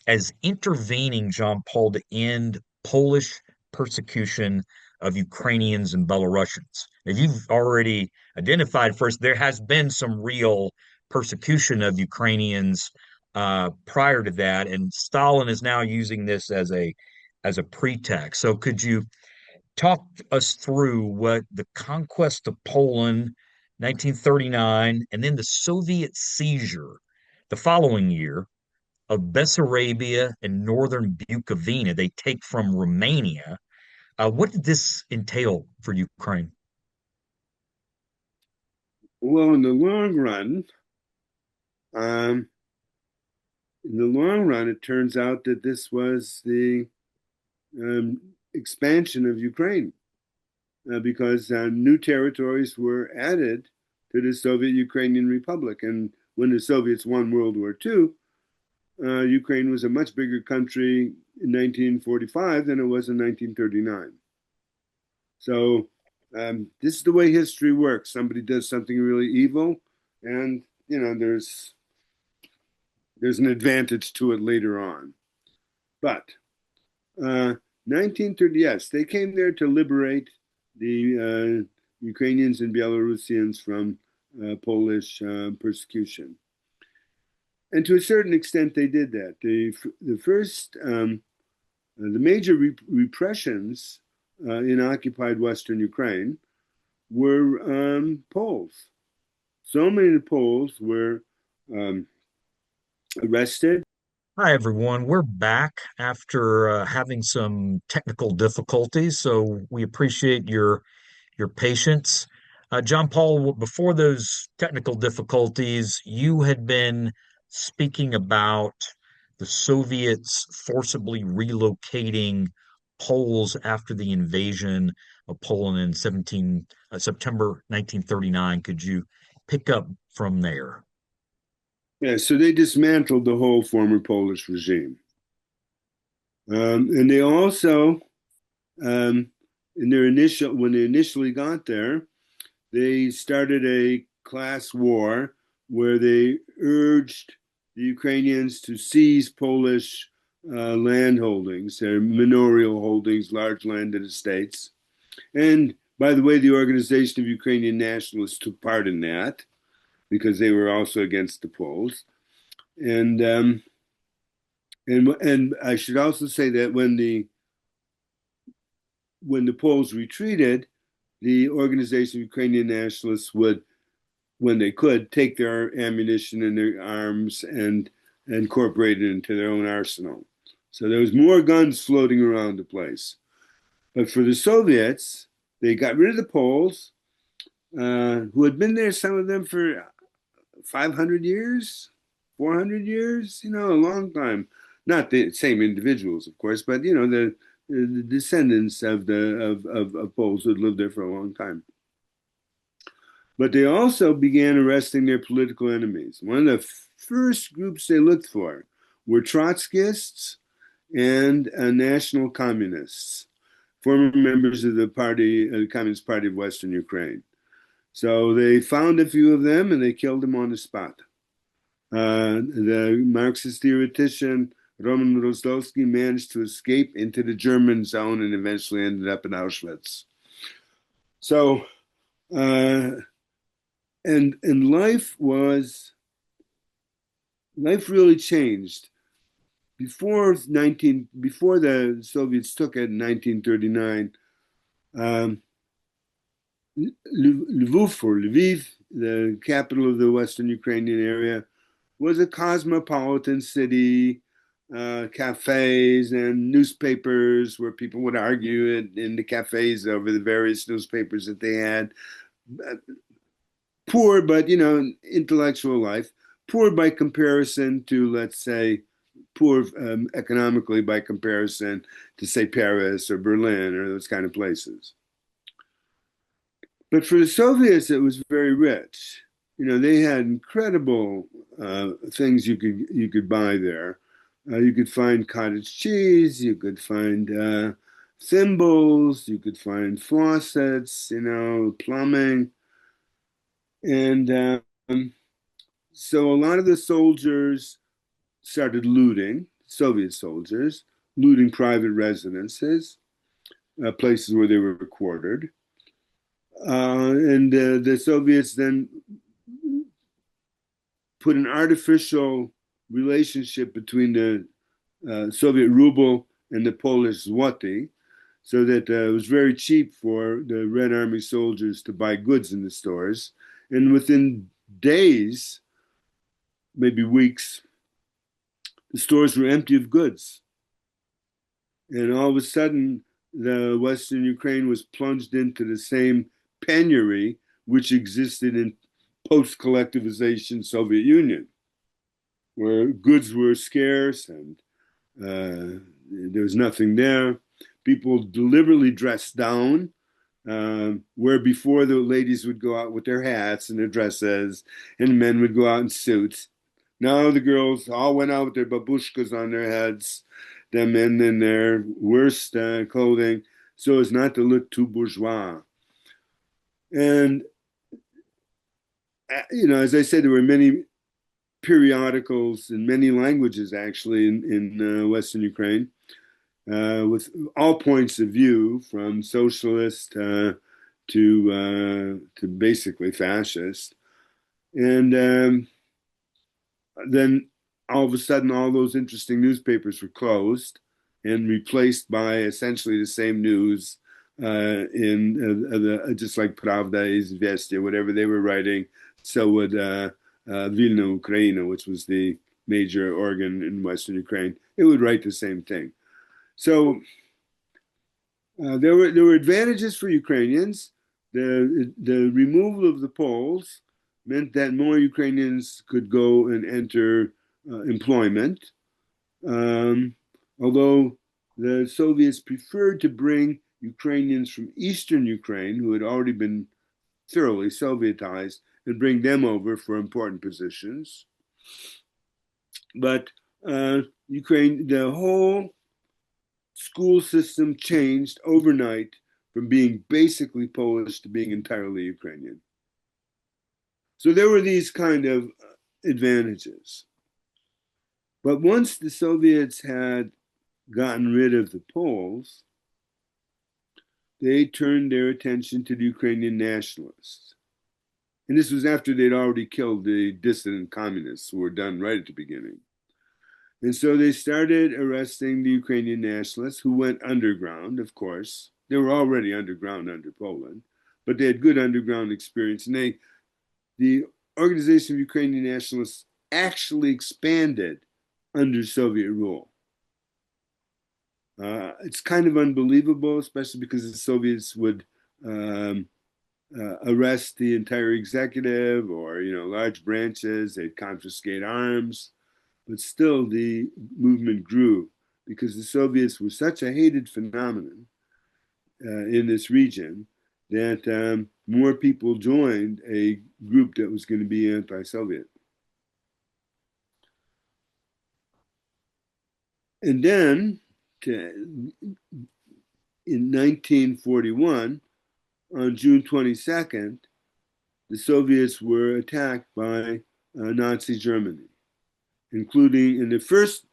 S1: as intervening, John Paul, to end Polish persecution of Ukrainians and Belarusians. As you've already identified first, there has been some real persecution of Ukrainians prior to that, and Stalin is now using this as a pretext. So could you talk us through what the conquest of Poland, 1939, and then the Soviet seizure the following year of Bessarabia and northern Bukovina they take from Romania. What did this entail for Ukraine?
S2: Well, um, in the long run, it turns out that this was the um, expansion of Ukraine, because new territories were added to the Soviet Ukrainian Republic. And when the Soviets won World War II, Ukraine was a much bigger country in 1945 than it was in 1939. So this is the way history works. Somebody does something really evil, and there's an advantage to it later on. But 1930, yes, they came there to liberate the Ukrainians and Belarusians from Polish persecution. And to a certain extent, they did that. The first, the major repressions in occupied Western Ukraine were Poles. So many of the Poles were um, arrested.
S1: Hi, everyone. We're back after having some technical difficulties, so we appreciate your patience. John Paul, before those technical difficulties, you had been speaking about the Soviets forcibly relocating Poles after the invasion of Poland in September 1939. Could you pick up from there?
S2: Yeah, so they dismantled the whole former Polish regime. And they also, um, when they initially got there, they started a class war where they urged the Ukrainians to seize Polish land holdings, their manorial holdings, large landed estates. And by the way, the Organization of Ukrainian Nationalists took part in that because they were also against the Poles. And and I should also say that when the Poles retreated, the Organization of Ukrainian Nationalists would, when they could, take their ammunition and their arms and incorporate it into their own arsenal. So there was more guns floating around the place. But for the Soviets, they got rid of the Poles, who had been there, some of them for 500 years, 400 years, a long time. Not the same individuals, of course, but the descendants of Poles who had lived there for a long time. But they also began arresting their political enemies. One of the first groups they looked for were Trotskyists and national communists, former members of the party, the Communist Party of Western Ukraine. So they found a few of them and they killed them on the spot. The Marxist theoretician Roman Rozdolsky managed to escape into the German zone and eventually ended up in Auschwitz. So, uh, and life really changed before the Soviets took it in 1939. Um, Lviv, the capital of the Western Ukrainian area, was a cosmopolitan city, cafes and newspapers where people would argue in the cafes over the various newspapers that they had. Poor, but intellectual life. Poor by comparison to, let's say, poor economically by comparison to, say, Paris or Berlin or those kind of places. But for the Soviets, it was very rich. They had incredible things you could buy there. You could find cottage cheese. You could find thimbles. You could find faucets. Plumbing, and so a lot of the soldiers started looting. Soviet soldiers looting private residences, places where they were quartered. And the Soviets then put an artificial relationship between the Soviet ruble and the Polish zloty, so that it was very cheap for the Red Army soldiers to buy goods in the stores. And within days, maybe weeks, the stores were empty of goods. And all of a sudden, the Western Ukraine was plunged into the same penury which existed in post-collectivization Soviet Union, where goods were scarce and there was nothing there. People deliberately dressed down, where before the ladies would go out with their hats and their dresses, and the men would go out in suits. Now the girls all went out with their babushkas on their heads, the men in their worst clothing, so as not to look too bourgeois. And as I said, there were many periodicals in many languages actually in Western Ukraine, with all points of view, from socialist to basically fascist. And then all of a sudden, all those interesting newspapers were closed and replaced by essentially the same news in just like Pravda, Izvestia, whatever they were writing. So would Vilna Ukraina, which was the major organ in Western Ukraine. It would write the same thing. So there were advantages for Ukrainians. The removal of the Poles meant that more Ukrainians could go and enter employment, although the Soviets preferred to bring Ukrainians from Eastern Ukraine, who had already been thoroughly Sovietized, and bring them over for important positions. But Ukraine, the whole school system changed overnight from being basically Polish to being entirely Ukrainian. So there were these kind of advantages. But once the Soviets had gotten rid of the Poles, they turned their attention to the Ukrainian nationalists. And this was after they'd already killed the dissident communists, who were done right at the beginning. And so they started arresting the Ukrainian nationalists, who went underground, of course. They were already underground under Poland, but they had good underground experience. And the Organization of Ukrainian Nationalists actually expanded under Soviet rule. It's kind of unbelievable, especially because the Soviets would arrest the entire executive or large branches. They'd confiscate arms, but still the movement grew because the Soviets were such a hated phenomenon in this region that more people joined a group that was going to be anti-Soviet. And then in 1941, on June 22nd, the Soviets were attacked by Nazi Germany, including in the first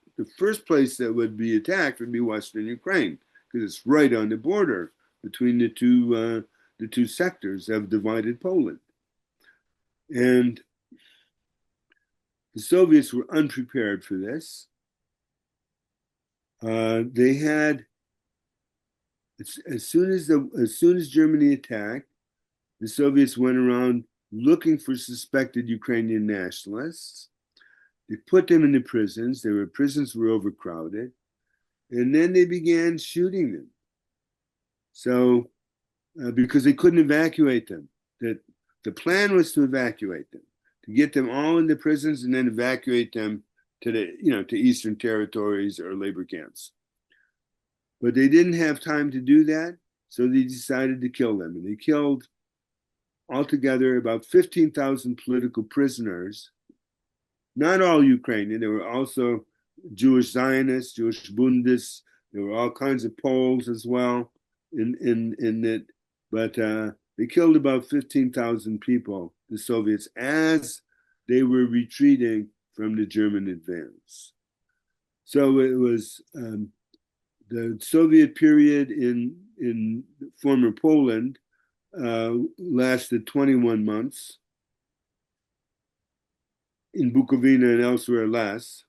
S2: place that would be attacked would be Western Ukraine, because it's right on the border between the two sectors of divided Poland. And the Soviets were unprepared for this. They had as soon as Germany attacked, the Soviets went around looking for suspected Ukrainian nationalists. They put them in the prisons. Prisons were overcrowded, and then they began shooting them. So, because they couldn't evacuate them, that the plan was to evacuate them, to get them all in the prisons, and then evacuate them to Eastern territories or labor camps. But they didn't have time to do that, so they decided to kill them, and they killed altogether about 15,000 political prisoners. Not all Ukrainian. There were also Jewish Zionists, Jewish Bundists. There were all kinds of Poles as well in it. But they killed about 15,000 people, the Soviets, as they were retreating from the German advance. So it was the Soviet period in former Poland lasted 21 months. In Bukovina and elsewhere less,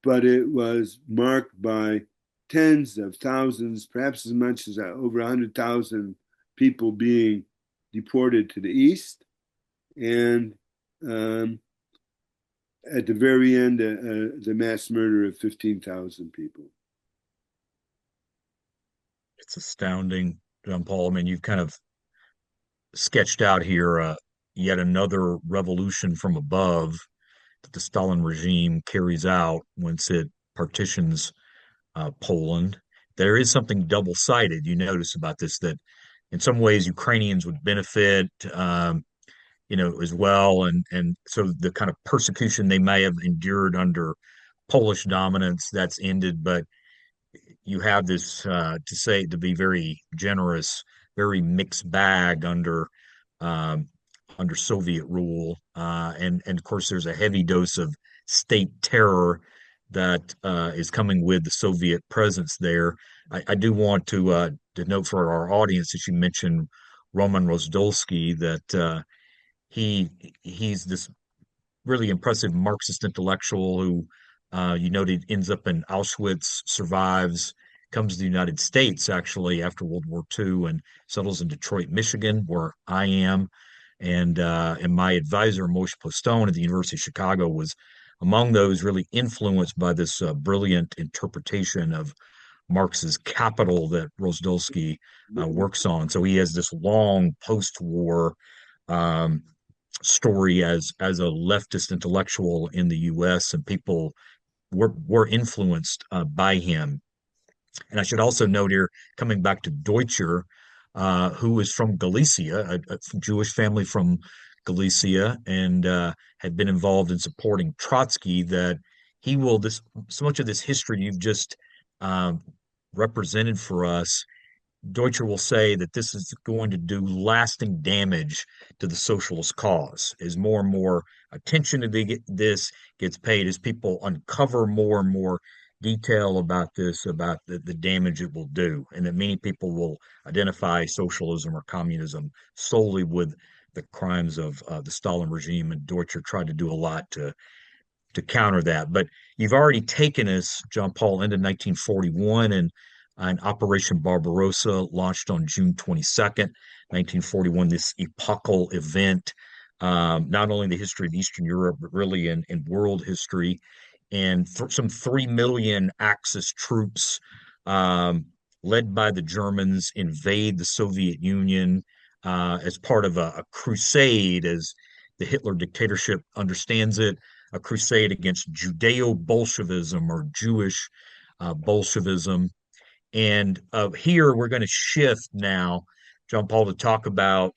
S2: but it was marked by tens of thousands, perhaps as much as over 100,000 people being deported to the east, and at the very end, the mass murder of 15,000 people.
S1: It's astounding, John-Paul. I mean, you've kind of sketched out here yet another revolution from above that the Stalin regime carries out once it partitions Poland. There is something double-sided, you notice about this, that in some ways Ukrainians would benefit, as well, and so the kind of persecution they may have endured under Polish dominance that's ended, but you have this to be very generous, very mixed bag um, under Soviet rule, and of course there's a heavy dose of state terror that is coming with the Soviet presence there. I do want to note for our audience that you mentioned Roman Rozdolsky, that he's this really impressive Marxist intellectual who, you noted, ends up in Auschwitz, survives, comes to the United States actually after World War II, and settles in Detroit, Michigan, where I am. And my advisor, Moshe Postone at the University of Chicago, was among those really influenced by this brilliant interpretation of Marx's Capital that Rozdolsky works on. So he has this long post-war um, story as a leftist intellectual in the U.S., and people were influenced by him. And I should also note here, coming back to Deutscher, who is from Galicia, a Jewish family from Galicia, and had been involved in supporting Trotsky, that he will this so much of this history you've just um, represented for us. Deutscher will say that this is going to do lasting damage to the socialist cause as more and more attention to this gets paid, as people uncover more and more detail about this, about the damage it will do, and that many people will identify socialism or communism solely with the crimes of the Stalin regime. And Deutscher tried to do a lot to counter that. But you've already taken us, John-Paul, into 1941, and Operation Barbarossa launched on June 22nd, 1941, this epochal event, not only in the history of Eastern Europe, but really in world history. And some 3 million Axis troops, led by the Germans, invade the Soviet Union as part of a crusade, as the Hitler dictatorship understands it, a crusade against Judeo-Bolshevism, or Jewish Bolshevism. And here we're going to shift now John Paul, to talk about.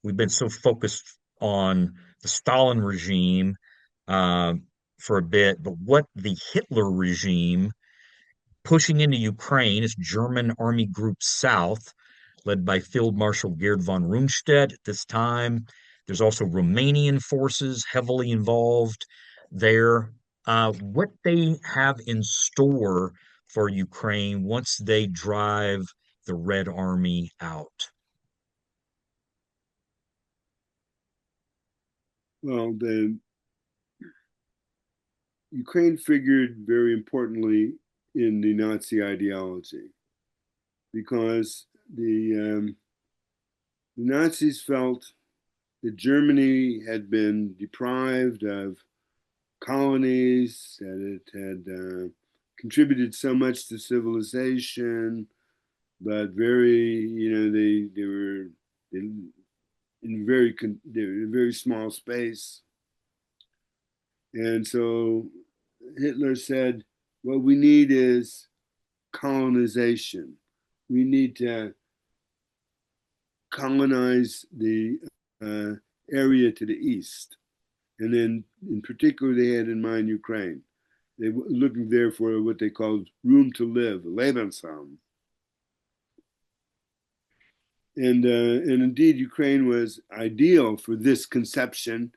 S1: We've been so focused on the Stalin regime um, for a bit, but what the Hitler regime pushing into Ukraine is German Army Group South, led by Field Marshal Gerd von Rundstedt at this time. There's also Romanian forces heavily involved there. What they have in store for Ukraine once they drive the Red Army out.
S2: Well, the Ukraine figured very importantly in the Nazi ideology because the Nazis felt that Germany had been deprived of colonies, that it had contributed so much to civilization, but they were they were in a very small space, and so Hitler said, "What we need is colonization. We need to colonize the uh, area to the east." And then, in particular, they had in mind Ukraine. They were looking there for what they called room to live, Lebensraum. And indeed, Ukraine was ideal for this conception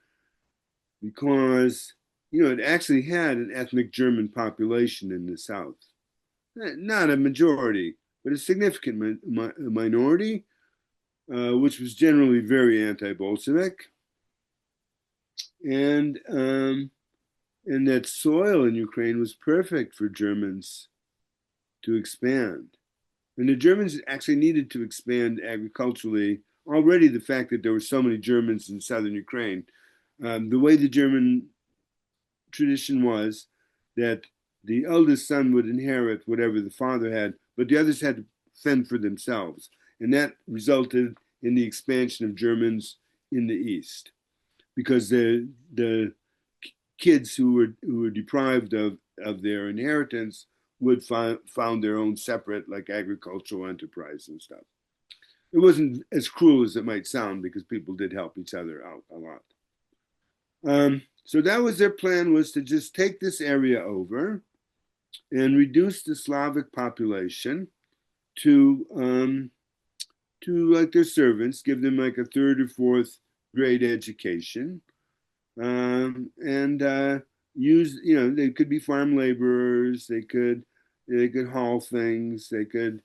S2: because, it actually had an ethnic German population in the south. Not a majority, but a significant minority, which was generally very anti-Bolshevik. And and that soil in Ukraine was perfect for Germans to expand. And the Germans actually needed to expand agriculturally. Already, the fact that there were so many Germans in southern Ukraine, the way the German tradition was that the eldest son would inherit whatever the father had, but the others had to fend for themselves. And that resulted in the expansion of Germans in the east because the kids who were deprived of their inheritance would found their own separate like agricultural enterprise and stuff. It wasn't as cruel as it might sound because people did help each other out a lot. So that was their plan, was to just take this area over and reduce the Slavic population to like their servants, give them like a third or fourth grade education, and use they could be farm laborers, they could haul things, they could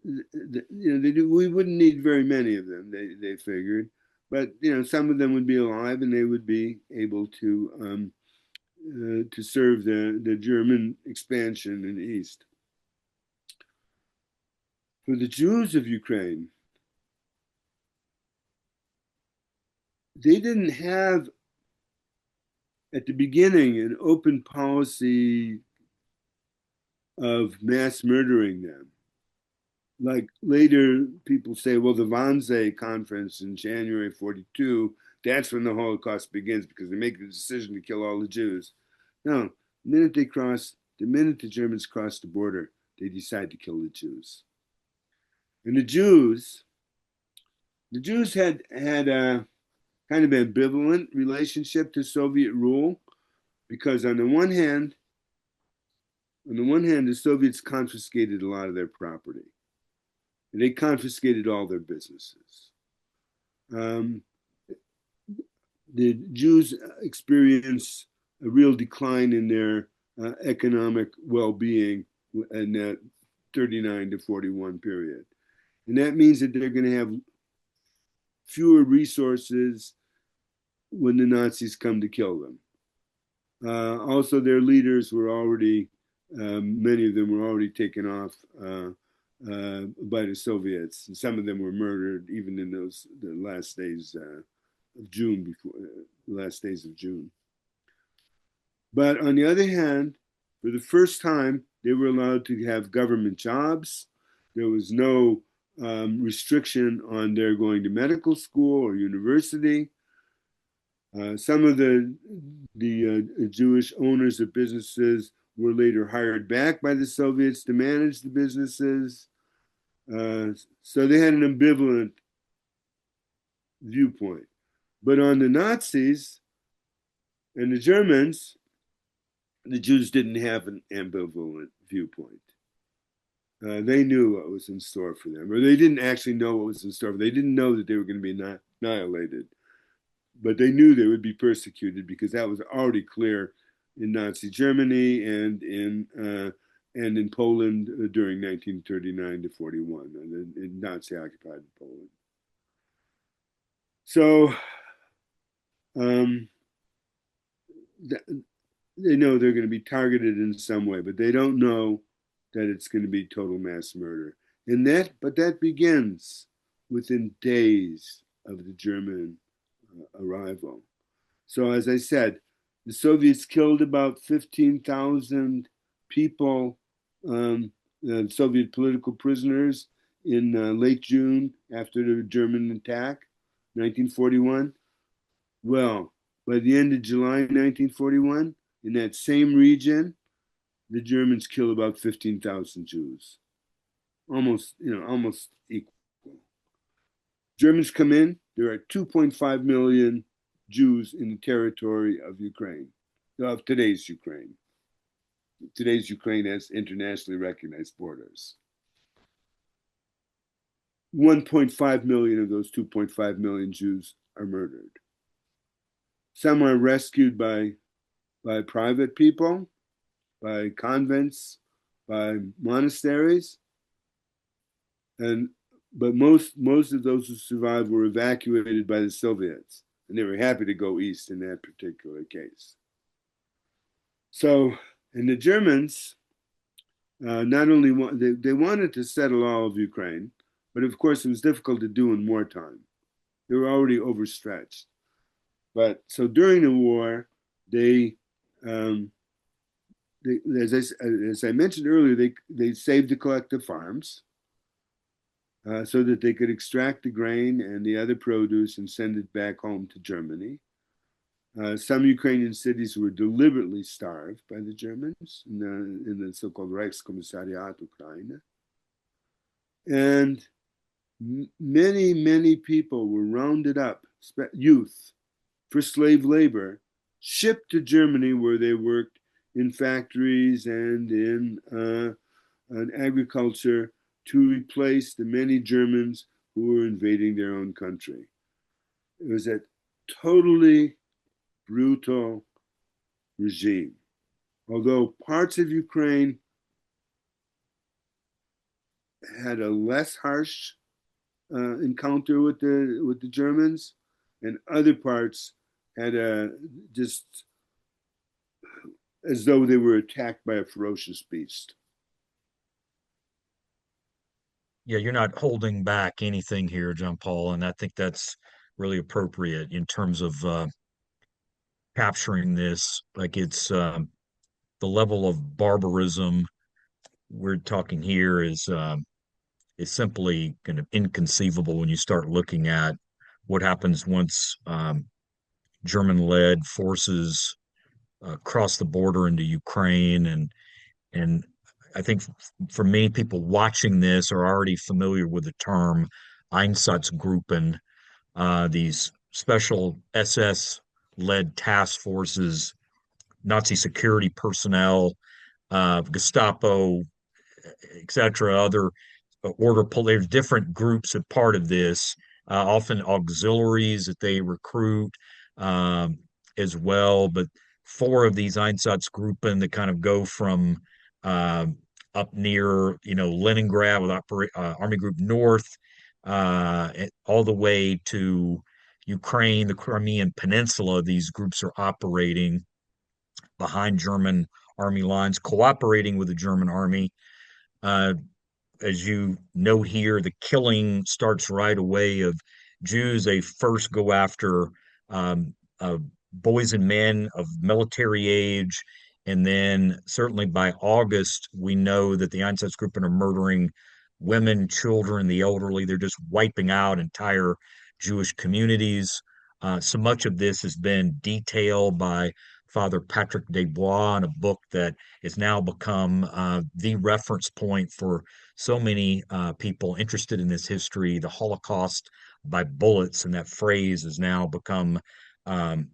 S2: we wouldn't need very many of them, they figured, but some of them would be alive and they would be able to serve the German expansion in the east. For the Jews of Ukraine, they didn't have at the beginning an open policy of mass murdering them. Like later people say, well, the Wannsee conference in January 42, that's when the Holocaust begins because they make the decision to kill all the Jews. No, the minute the Germans crossed the border, they decide to kill the Jews. And the Jews had a kind of ambivalent relationship to Soviet rule because on the one hand, the Soviets confiscated a lot of their property. And they confiscated all their businesses. Um, the Jews experienced a real decline in their economic well-being in that 39 to 41 period. And that means that they're going to have fewer resources when the Nazis come to kill them. Also, their leaders were already, many of them were already taken off by the Soviets, and some of them were murdered even in the last days of June, the last days of June. But on the other hand, for the first time, they were allowed to have government jobs. There was no restriction on their going to medical school or university. Some of the Jewish owners of businesses were later hired back by the Soviets to manage the businesses. So they had an ambivalent viewpoint. But on the Nazis and the Germans, the Jews didn't have an ambivalent viewpoint. They knew what was in store for them, or they didn't actually know what was in store. They didn't know that they were going to be annihilated, but they knew they would be persecuted because that was already clear in Nazi Germany and in Poland during 1939 to 41, in Nazi occupied Poland. So um, they know they're going to be targeted in some way, but they don't know that it's going to be total mass murder. But that begins within days of the German arrival. So, as I said, the Soviets killed about 15,000 people, Soviet political prisoners, in late June after the German attack, 1941. Well, by the end of July 1941, in that same region, the Germans kill about 15,000 Jews, almost equal. Germans come in, there are 2.5 million Jews in the territory of Ukraine, of today's Ukraine. Today's Ukraine has internationally recognized borders. 1.5 million of those 2.5 million Jews are murdered. Some are rescued by private people, by convents, by monasteries, but most of those who survived were evacuated by the Soviets, and they were happy to go east in that particular case. So, and the Germans not only they wanted to settle all of Ukraine, but of course it was difficult to do in wartime. They were already overstretched. But so during the war, as I mentioned earlier, they saved the collective farms so that they could extract the grain and the other produce and send it back home to Germany. Some Ukrainian cities were deliberately starved by the Germans in the so-called Reichskommissariat Ukraine. And many people were rounded up, youth, for slave labor, shipped to Germany where they worked in factories and in agriculture to replace the many Germans who were invading their own country. It was a totally brutal regime. Although parts of Ukraine had a less harsh encounter with the Germans, and other parts had just as though they were attacked by a ferocious beast.
S1: Yeah, you're not holding back anything here, John Paul, and I think that's really appropriate in terms of capturing this. Like it's the level of barbarism we're talking here is simply kind of inconceivable when you start looking at what happens once German-led forces cross the border into Ukraine, and I think for many people watching this are already familiar with the term Einsatzgruppen, these special SS-led task forces, Nazi security personnel, Gestapo, etc., other there's different groups a part of this, often auxiliaries that they recruit um, as well. But four of these Einsatzgruppen that kind of go from uh, up near, Leningrad with Army Group North, all the way to Ukraine, the Crimean Peninsula. These groups are operating behind German army lines, cooperating with the German army. Uh, as you note here, the killing starts right away of Jews. They first go after um, boys and men of military age. And then, certainly by August, we know that the Einsatzgruppen are murdering women, children, the elderly. They're just wiping out entire Jewish communities. So much of this has been detailed by Father Patrick Desbois in a book that has now become the reference point for so many people interested in this history, the Holocaust by bullets, and that phrase has now become um,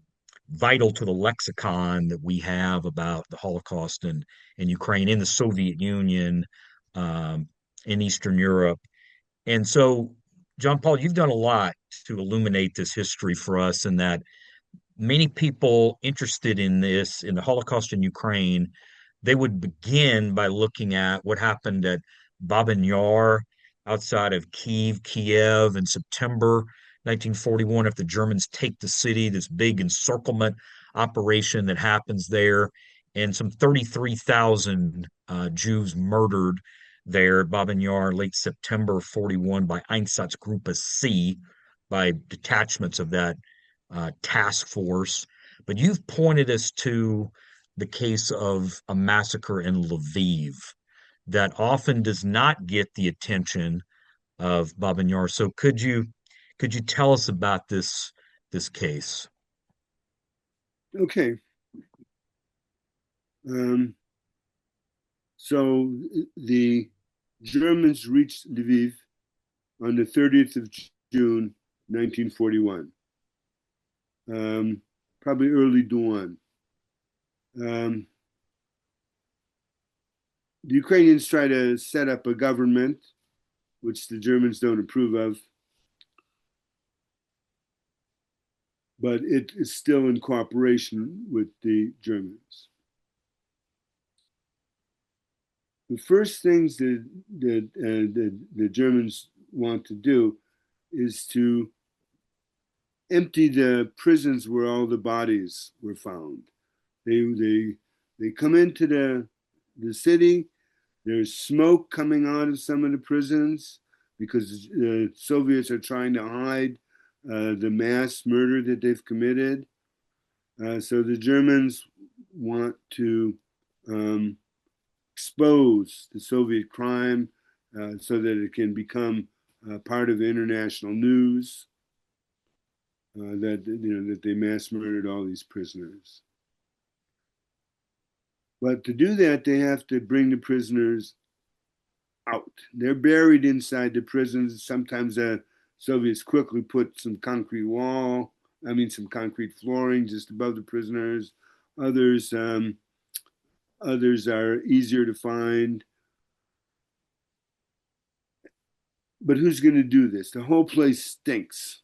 S1: vital to the lexicon that we have about the Holocaust in Ukraine, in the Soviet Union, um, in Eastern Europe. And so, John Paul, you've done a lot to illuminate this history for us, and that many people interested in this, in the Holocaust in Ukraine, they would begin by looking at what happened at Babin Yar outside of Kiev in September 1941. If the Germans take the city, this big encirclement operation that happens there, and some 33,000 Jews murdered there at Babin Yar late September 41 by Einsatzgruppe C, by detachments of that task force. But you've pointed us to the case of a massacre in Lviv that often does not get the attention of Babin Yar. So could you tell us about this case?
S2: Okay. Um, so the Germans reached Lviv on the 30th of June, 1941, probably early dawn. Um, the Ukrainians try to set up a government, which the Germans don't approve of, but it is still in cooperation with the Germans. The first things the Germans want to do is to empty the prisons where all the bodies were found. They come into the city. There's smoke coming out of some of the prisons because the Soviets are trying to hide the mass murder that they've committed. So the Germans want to um, expose the Soviet crime so that it can become part of the international news that they mass murdered all these prisoners. But to do that, they have to bring the prisoners out. They're buried inside the prisons. Sometimes the Soviets quickly put some some concrete flooring just above the prisoners. Others, others are easier to find. But who's going to do this? The whole place stinks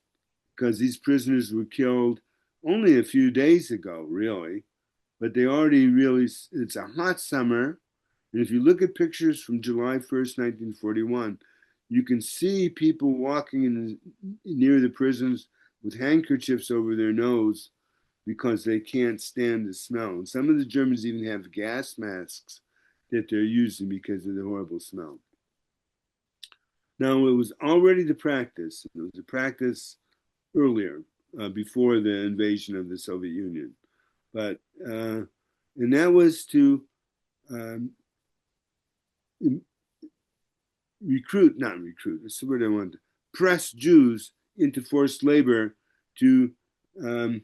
S2: because these prisoners were killed only a few days ago, really. But they already really, it's a hot summer. And if you look at pictures from July 1st, 1941, you can see people walking near the prisons with handkerchiefs over their nose because they can't stand the smell. And some of the Germans even have gas masks that they're using because of the horrible smell. Now, it was already the practice. It was a practice earlier, before the invasion of the Soviet Union. But, and that was to um, not recruit, that's the word I want, press Jews into forced labor to, um,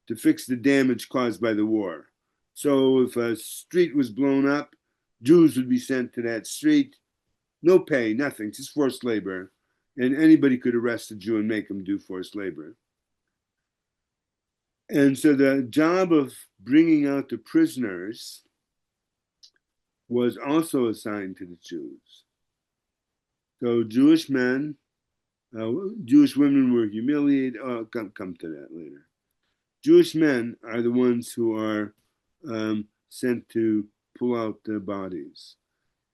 S2: to fix the damage caused by the war. So if a street was blown up, Jews would be sent to that street, no pay, nothing, just forced labor. And anybody could arrest a Jew and make him do forced labor. And so the job of bringing out the prisoners was also assigned to the Jews. So Jewish men, Jewish women were humiliated. Oh, come to that later. Jewish men are the ones who are sent to pull out the bodies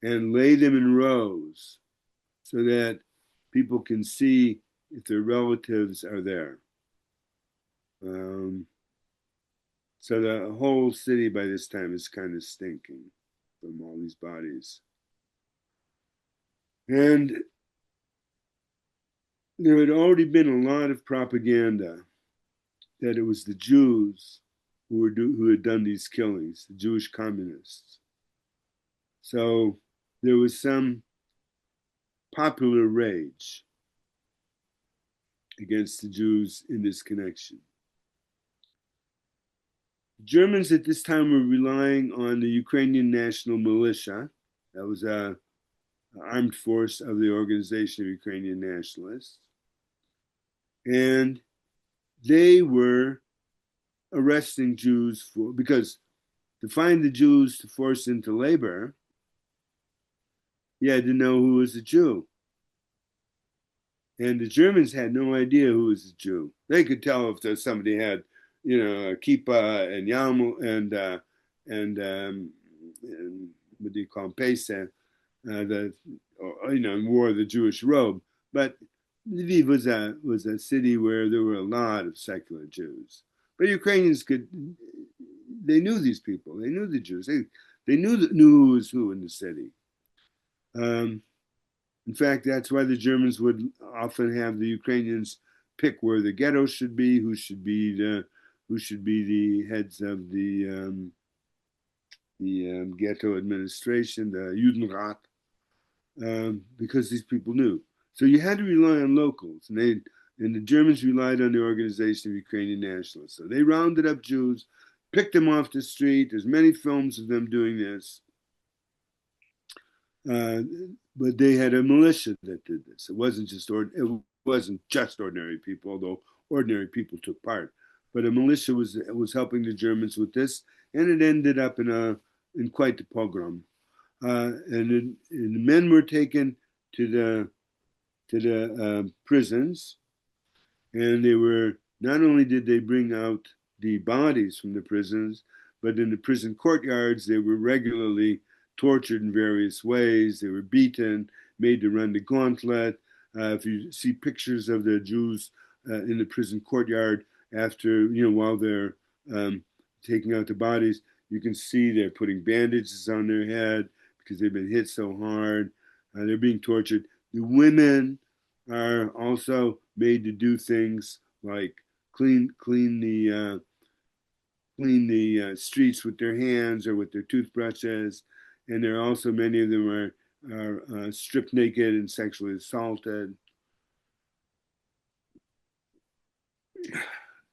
S2: and lay them in rows so that people can see if their relatives are there. So the whole city by this time is kind of stinking from all these bodies. And there had already been a lot of propaganda that it was the Jews who had done these killings, the Jewish communists. So there was some popular rage against the Jews in this connection. Germans at this time were relying on the Ukrainian National Militia. That was a armed force of the Organization of Ukrainian Nationalists. And they were arresting Jews for, because to find the Jews to force into labor, you had to know who was a Jew. And the Germans had no idea who was a Jew. They could tell if somebody had, a kippah and yarmulke and what do you call them, pesach, wore the Jewish robe. But Lviv was a city where there were a lot of secular Jews. But Ukrainians they knew these people. They knew the Jews. They knew who was who in the city. Um, in fact, that's why the Germans would often have the Ukrainians pick where the ghettos should be, who should be the heads of the ghetto administration, the Judenrat, because these people knew. So you had to rely on locals, and the Germans relied on the Organization of Ukrainian Nationalists. So they rounded up Jews, picked them off the street. There's many films of them doing this. Uh, but they had a militia that did this. It wasn't just ordinary people, although ordinary people took part. But a militia was helping the Germans with this, and it ended up in quite the pogrom. And the men were taken to the prisons, and they were not only did they bring out the bodies from the prisons, but in the prison courtyards they were regularly tortured in various ways. They were beaten, made to run the gauntlet. If you see pictures of the Jews in the prison courtyard after, while they're taking out the bodies, you can see they're putting bandages on their head because they've been hit so hard. They're being tortured. The women are also made to do things like clean the streets with their hands or with their toothbrushes, and there are also many of them are stripped naked and sexually assaulted.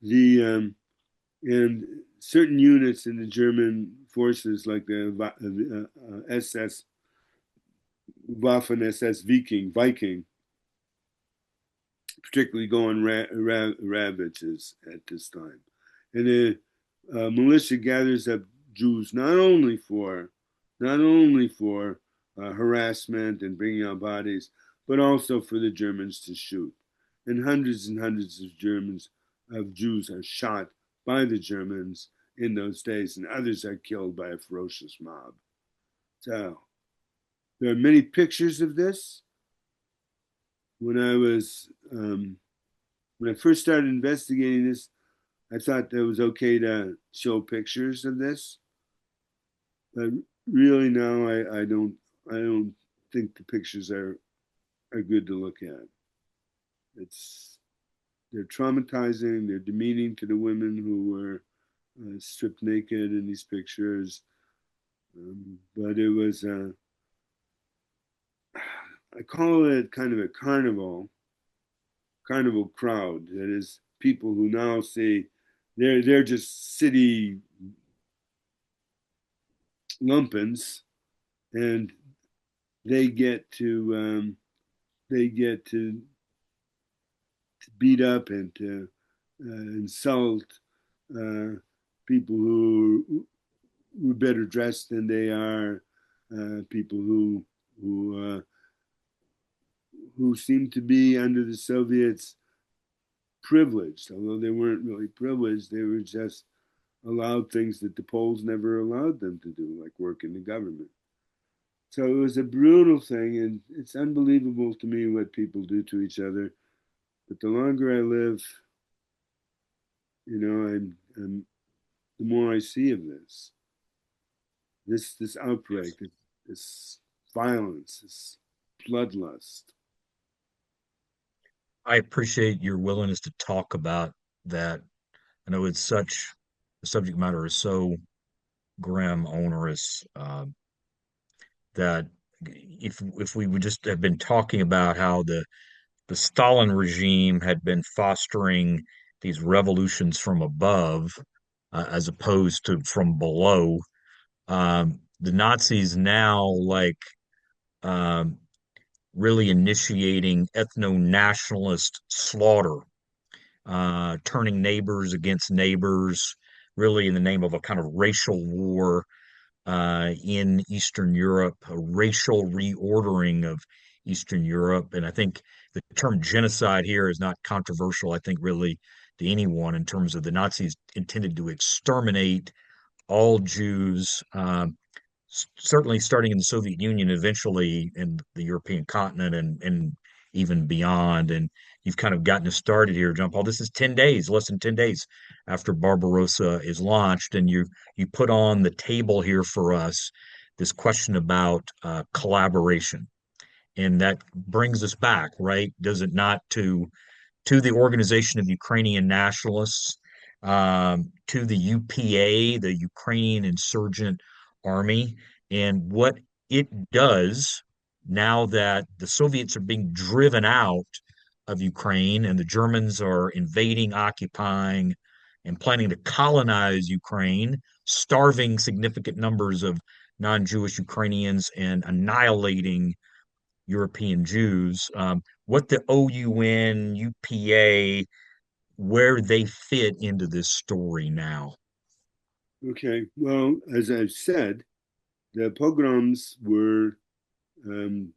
S2: The and certain units in the German forces, like the SS Waffen SS Viking, particularly go on ravages at this time. And the militia gathers up Jews not only for harassment and bringing out bodies, but also for the Germans to shoot. And hundreds of Jews are shot by the Germans in those days, and others are killed by a ferocious mob. So there are many pictures of this. When I was when I first started investigating this, I thought that it was okay to show pictures of this, but really now I don't think the pictures are good to look at. It's They're traumatizing. They're demeaning to the women who were stripped naked in these pictures. But it was I call it kind of a carnival crowd. That is people who now say they're just city lumpens, and they get to beat up and to insult people who were better dressed than they are, people who seem to be under the Soviets privileged, although they weren't really privileged. They were just allowed things that the Poles never allowed them to do, like work in the government. So it was a brutal thing, and it's unbelievable to me what people do to each other. But the longer I live, I'm the more I see of this outbreak, this violence, this bloodlust.
S1: I appreciate your willingness to talk about that. I know the subject matter is so grim, onerous, that if we would just have been talking about how the Stalin regime had been fostering these revolutions from above, as opposed to from below. The Nazis now um, really initiating ethno-nationalist slaughter, turning neighbors against neighbors, really in the name of a kind of racial war in Eastern Europe, a racial reordering of Eastern Europe. And I think the term genocide here is not controversial, I think, really to anyone in terms of the Nazis intended to exterminate all Jews, certainly starting in the Soviet Union, eventually in the European continent and even beyond. And you've kind of gotten us started here, John Paul. This is 10 days, less than 10 days after Barbarossa is launched. And you put on the table here for us this question about collaboration. And that brings us back, right? Does it not to the Organization of Ukrainian Nationalists, to the UPA, the Ukrainian Insurgent Army, and what it does now that the Soviets are being driven out of Ukraine and the Germans are invading, occupying, and planning to colonize Ukraine, starving significant numbers of non-Jewish Ukrainians and annihilating European Jews, what the OUN, UPA, where they fit into this story now.
S2: Okay, well, as I've said, the um,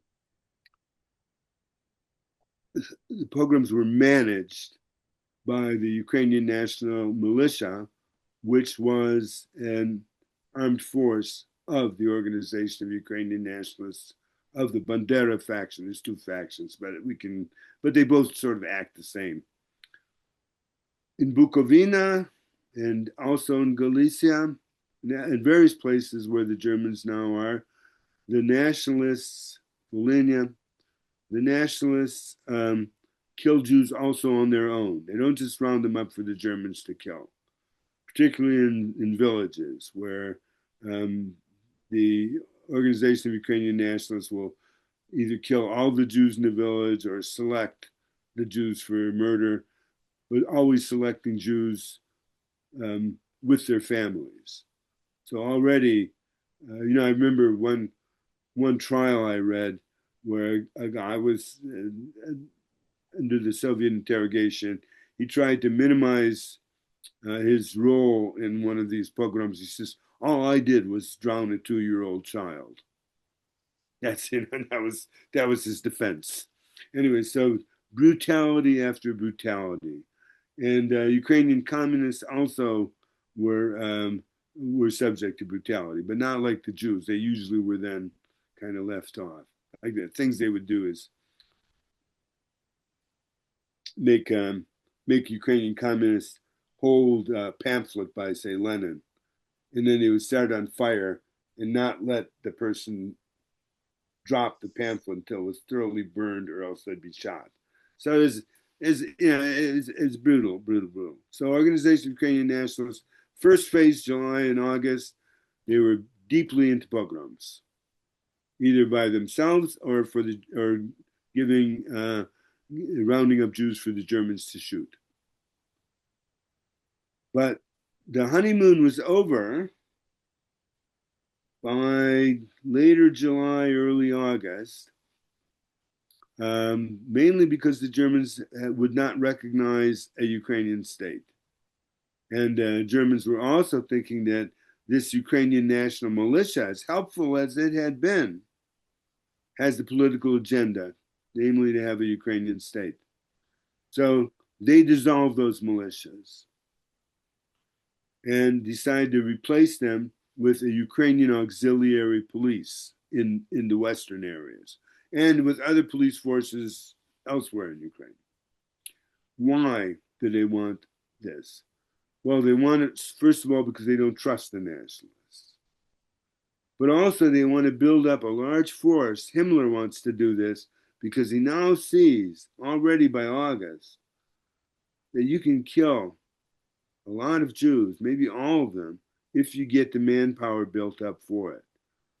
S2: pogroms were managed by the Ukrainian National Militia, which was an armed force of the Organization of Ukrainian Nationalists of the Bandera faction. There's two factions, but they both sort of act the same. In Bukovina and also in Galicia, in various places where the Germans now are, the nationalists, Volhynia, the nationalists kill Jews also on their own. They don't just round them up for the Germans to kill, particularly in villages where the Organization of Ukrainian Nationalists will either kill all the Jews in the village or select the Jews for murder, but always selecting Jews with their families. So already, I remember one trial I read where a guy was under the Soviet interrogation. He tried to minimize his role in one of these pogroms. He says, "All I did was drown a 2-year-old child." That's it. And that was his defense. Anyway, so brutality after brutality, and Ukrainian communists also were subject to brutality, but not like the Jews. They usually were then kind of left off. Like the things they would do is make Ukrainian communists hold a pamphlet by, say, Lenin, and then they would start on fire and not let the person drop the pamphlet until it was thoroughly burned, or else they'd be shot. So it's brutal, brutal, brutal. So Organization of Ukrainian Nationalists, first phase, July and August, they were deeply into pogroms, either by themselves or giving rounding up Jews for the Germans to shoot. But the honeymoon was over by later July, early August, mainly because the Germans would not recognize a Ukrainian state. And Germans were also thinking that this Ukrainian national militia, as helpful as it had been, has the political agenda, namely to have a Ukrainian state. So they dissolved those militias and decided to replace them with a Ukrainian auxiliary police in the Western areas and with other police forces elsewhere in Ukraine. Why do they want this? Well, they want it, first of all, because they don't trust the nationalists. But also, they want to build up a large force. Himmler wants to do this because he now sees, already by August, that you can kill a lot of Jews, maybe all of them, if you get the manpower built up for it.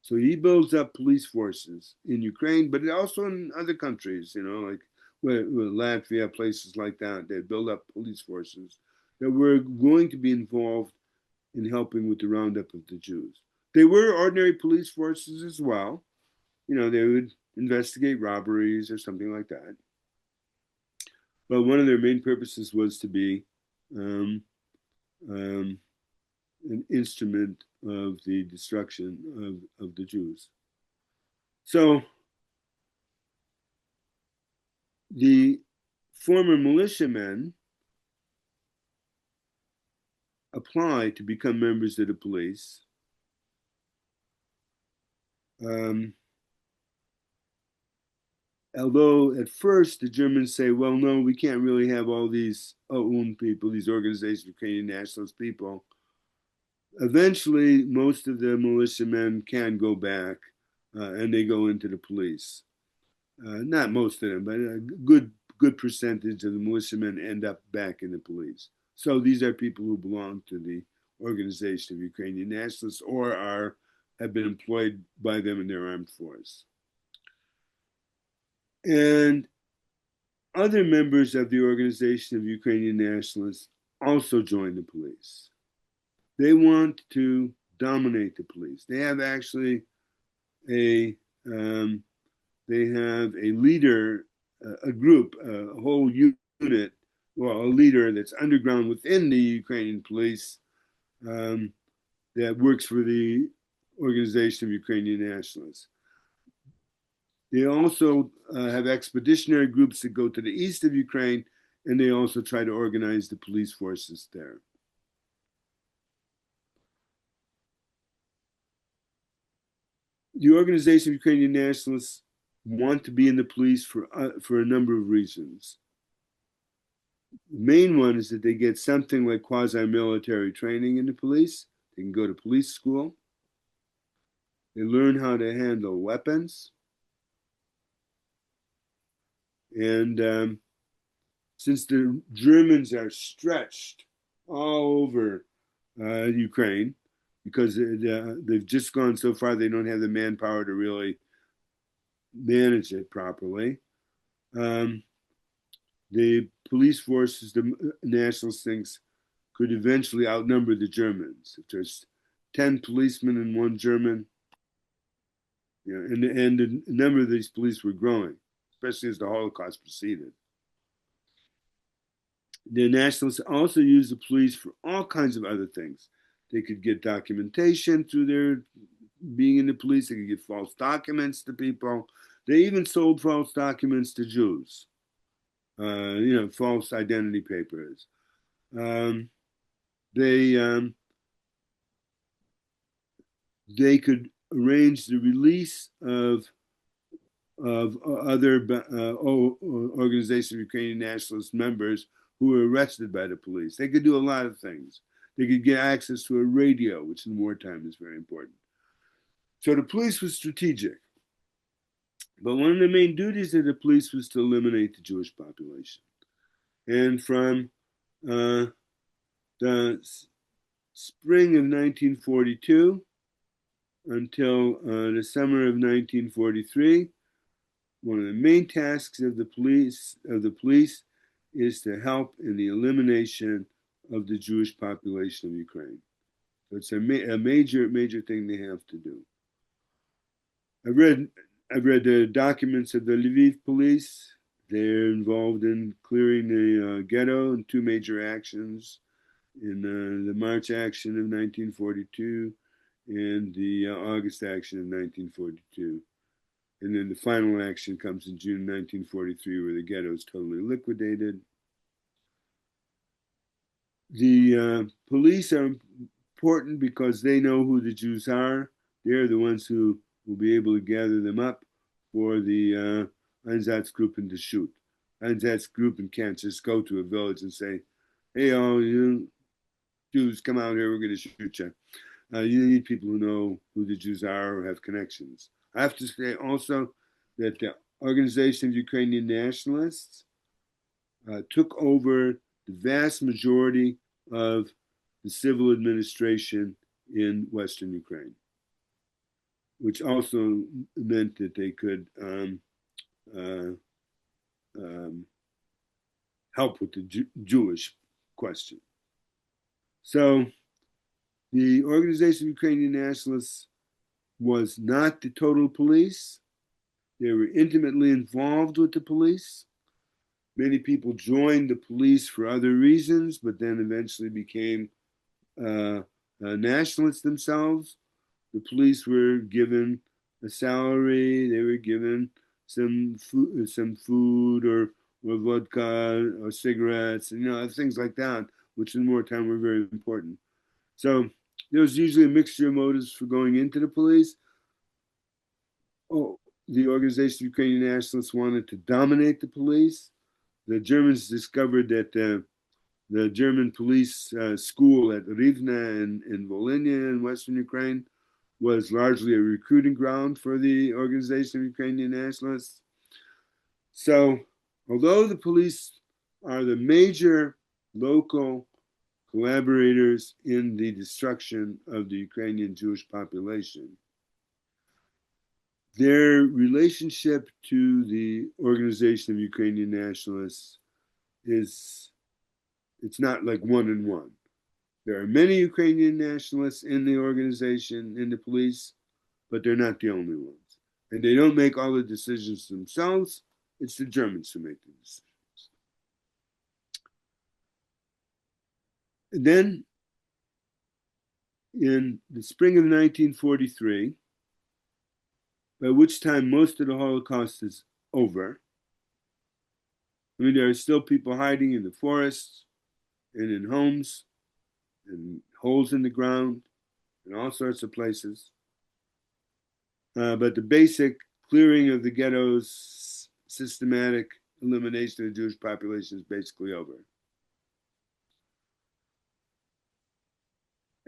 S2: So he builds up police forces in Ukraine, but also in other countries, like Latvia, places like that. They build up police forces that were going to be involved in helping with the roundup of the Jews. They were ordinary police forces as well. They would investigate robberies or something like that. But one of their main purposes was to be um, um, an instrument of the destruction of the Jews. So the former militiamen apply to become members of the police. Um, Although at first the Germans say, well, no, we can't really have all these OUN people, these organizations, Ukrainian nationalist people. Eventually, most of the militiamen can go back and they go into the police. Not most of them, but a good percentage of the militiamen end up back in the police. So these are people who belong to the organization of Ukrainian nationalists or have been employed by them in their armed force. And other members of the Organization of Ukrainian Nationalists also join the police. They want to dominate the police. They have actually a they have a leader, a group, a whole unit, well, a leader that's underground within the Ukrainian police that works for the Organization of Ukrainian Nationalists. They also have expeditionary groups that go to the east of Ukraine, and they also try to organize the police forces there. The Organization of Ukrainian Nationalists want to be in the police for a number of reasons. The main one is that they get something like quasi-military training in the police. They can go to police school. They learn how to handle weapons. And since the Germans are stretched all over Ukraine, because they've just gone so far, they don't have the manpower to really manage it properly. The police forces, the nationalist thinks, could eventually outnumber the Germans. If there's 10 policemen and one German, and the number of these police were growing, especially as the Holocaust proceeded. The nationalists also used the police for all kinds of other things. They could get documentation through their being in the police. They could give false documents to people. They even sold false documents to Jews. False identity papers. They could arrange the release of other Organization of Ukrainian Nationalist members who were arrested by the police. They could do a lot of things. They could get access to a radio, which in wartime is very important. So the police was strategic. But one of the main duties of the police was to eliminate the Jewish population. And from the spring of 1942 until the summer of 1943, one of the main tasks of the police is to help in the elimination of the Jewish population of Ukraine. So it's a major thing they have to do. I've read the documents of the Lviv police. They're involved in clearing the ghetto in two major actions, in the March action of 1942 and the August action of 1942. And then the final action comes in June 1943, where the ghetto is totally liquidated. The police are important because they know who the Jews are. They're the ones who will be able to gather them up for the Einsatzgruppen to shoot. Einsatzgruppen can't just go to a village and say, hey, all you Jews, come out here, we're going to shoot you. You need people who know who the Jews are or have connections. I have to say also that the Organization of Ukrainian Nationalists took over the vast majority of the civil administration in Western Ukraine, which also meant that they could help with the Jewish question. So The Organization of Ukrainian Nationalists was not the total police. They were intimately involved with the police. Many people joined the police for other reasons, but then eventually became nationalists themselves. The police were given a salary. They were given some food or vodka or cigarettes, and things like that, which in wartime were very important. So there was usually a mixture of motives for going into the police. Oh, the Organization of Ukrainian Nationalists wanted to dominate the police. The Germans discovered that the German police school at Rivne in Volhynia in Western Ukraine was largely a recruiting ground for the Organization of Ukrainian Nationalists. So, although the police are the major local collaborators in the destruction of the Ukrainian Jewish population, their relationship to the Organization of Ukrainian Nationalists it's not like one on one. There are many Ukrainian nationalists in the organization, in the police, but they're not the only ones. And they don't make all the decisions themselves. It's the Germans who make the decisions. And then in the spring of 1943, by which time most of the Holocaust is over, I mean, there are still people hiding in the forests and in homes and holes in the ground and all sorts of places. But the basic clearing of the ghettos, systematic elimination of the Jewish population is basically over.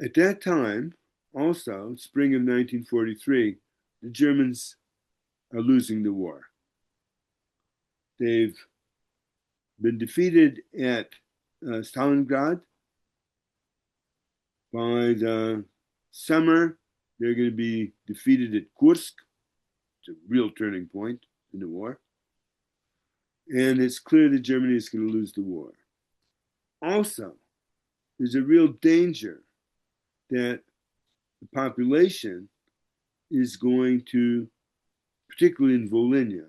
S2: At that time, also, spring of 1943, the Germans are losing the war. They've been defeated at Stalingrad. By the summer, they're going to be defeated at Kursk. It's a real turning point in the war. And it's clear that Germany is going to lose the war. Also, there's a real danger that the population is going to, particularly in Volhynia,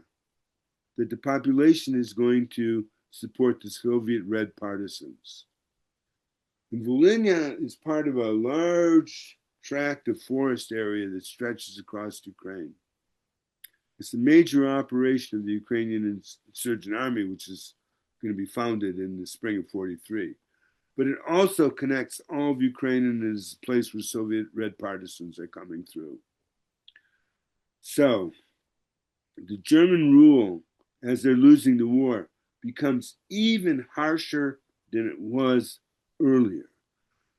S2: that the population is going to support the Soviet Red partisans. And Volhynia is part of a large tract of forest area that stretches across Ukraine. It's a major operation of the Ukrainian Insurgent Army, which is going to be founded in the spring of 43. But it also connects all of Ukraine and is a place where Soviet Red partisans are coming through. So the German rule, as they're losing the war, becomes even harsher than it was earlier.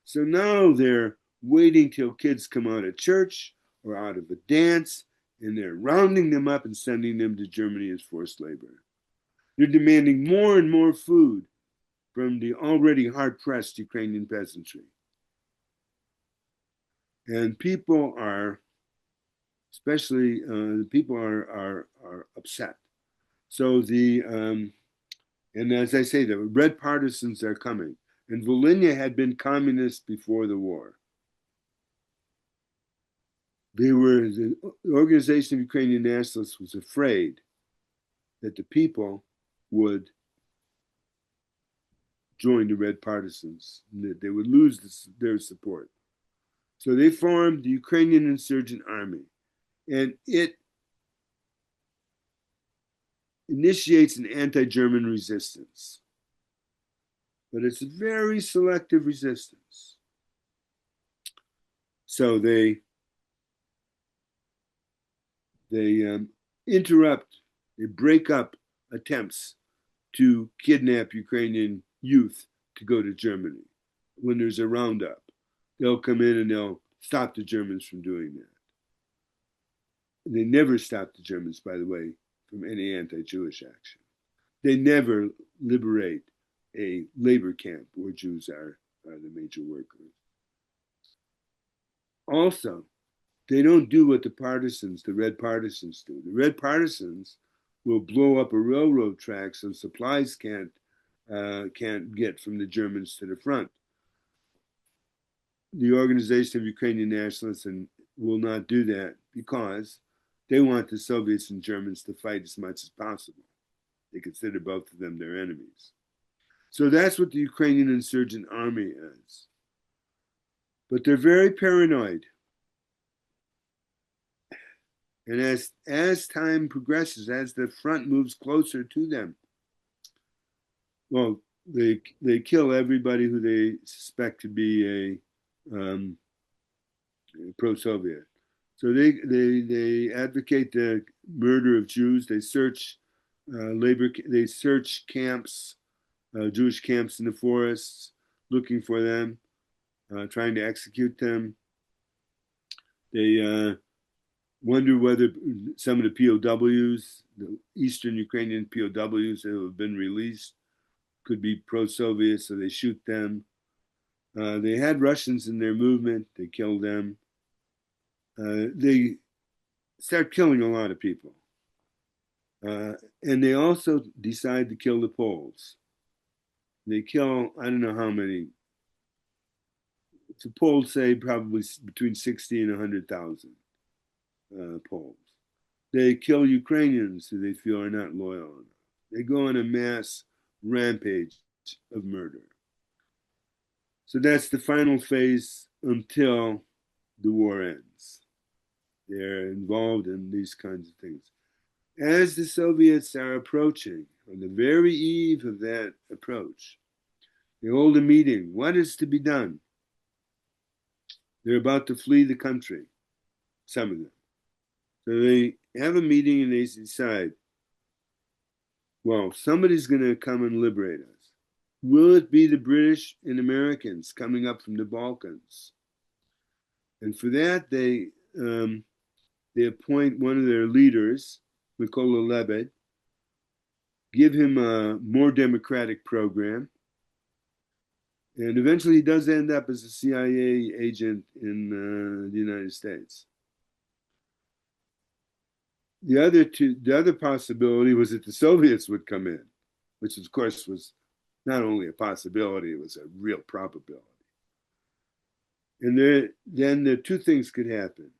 S2: So now they're waiting till kids come out of church or out of a dance, and they're rounding them up and sending them to Germany as forced labor. They're demanding more and more food from the already hard-pressed Ukrainian peasantry. And people are, especially people are upset. So and as I say, the Red partisans are coming. And Volhynia had been communist before the war. The Organization of Ukrainian Nationalists was afraid that the people would join the Red partisans, and that they would lose their support. So they formed the Ukrainian Insurgent Army, and it initiates an anti-German resistance. But it's a very selective resistance. So they interrupt, they break up attempts to kidnap Ukrainian youth to go to Germany. When there's a roundup, they'll come in and they'll stop the Germans from doing that. They never stop the Germans, by the way, from any anti-Jewish action. They never liberate a labor camp where Jews are the major workers. Also, they don't do what the Red partisans do. The Red partisans will blow up a railroad track so supplies can't get from the Germans to the front. the Organization of Ukrainian Nationalists and will not do that because they want the Soviets and Germans to fight as much as possible. They consider both of them their enemies. So that's what the Ukrainian insurgent army is. But they're very paranoid. And as time progresses, as the front moves closer to them, well, they kill everybody who they suspect to be a pro-Soviet. So they advocate the murder of Jews. They search they search camps, Jewish camps in the forests, looking for them, trying to execute them. They wonder whether some of the POWs, the Eastern Ukrainian POWs who have been released, could be pro-Soviet, so they shoot them. They had Russians in their movement. They killed them. They start killing a lot of people. And they also decide to kill the Poles. They kill, I don't know how many. The Poles say probably between 60 and 100,000 Poles. They kill Ukrainians who they feel are not loyal enough. They go on a mass rampage of murder. So that's the final phase until the war ends. They're involved in these kinds of things. As the Soviets are approaching, on the very eve of that approach, they hold a meeting. What is to be done? They're about to flee the country, some of them. So they have a meeting and they decide, well, somebody's going to come and liberate us. Will it be the British and Americans coming up from the Balkans? And for that, they appoint one of their leaders, Mykola Lebed, give him a more democratic program. And eventually he does end up as a CIA agent in the United States. The other possibility was that the Soviets would come in, which of course was not only a possibility, it was a real probability. And then the two things could happen.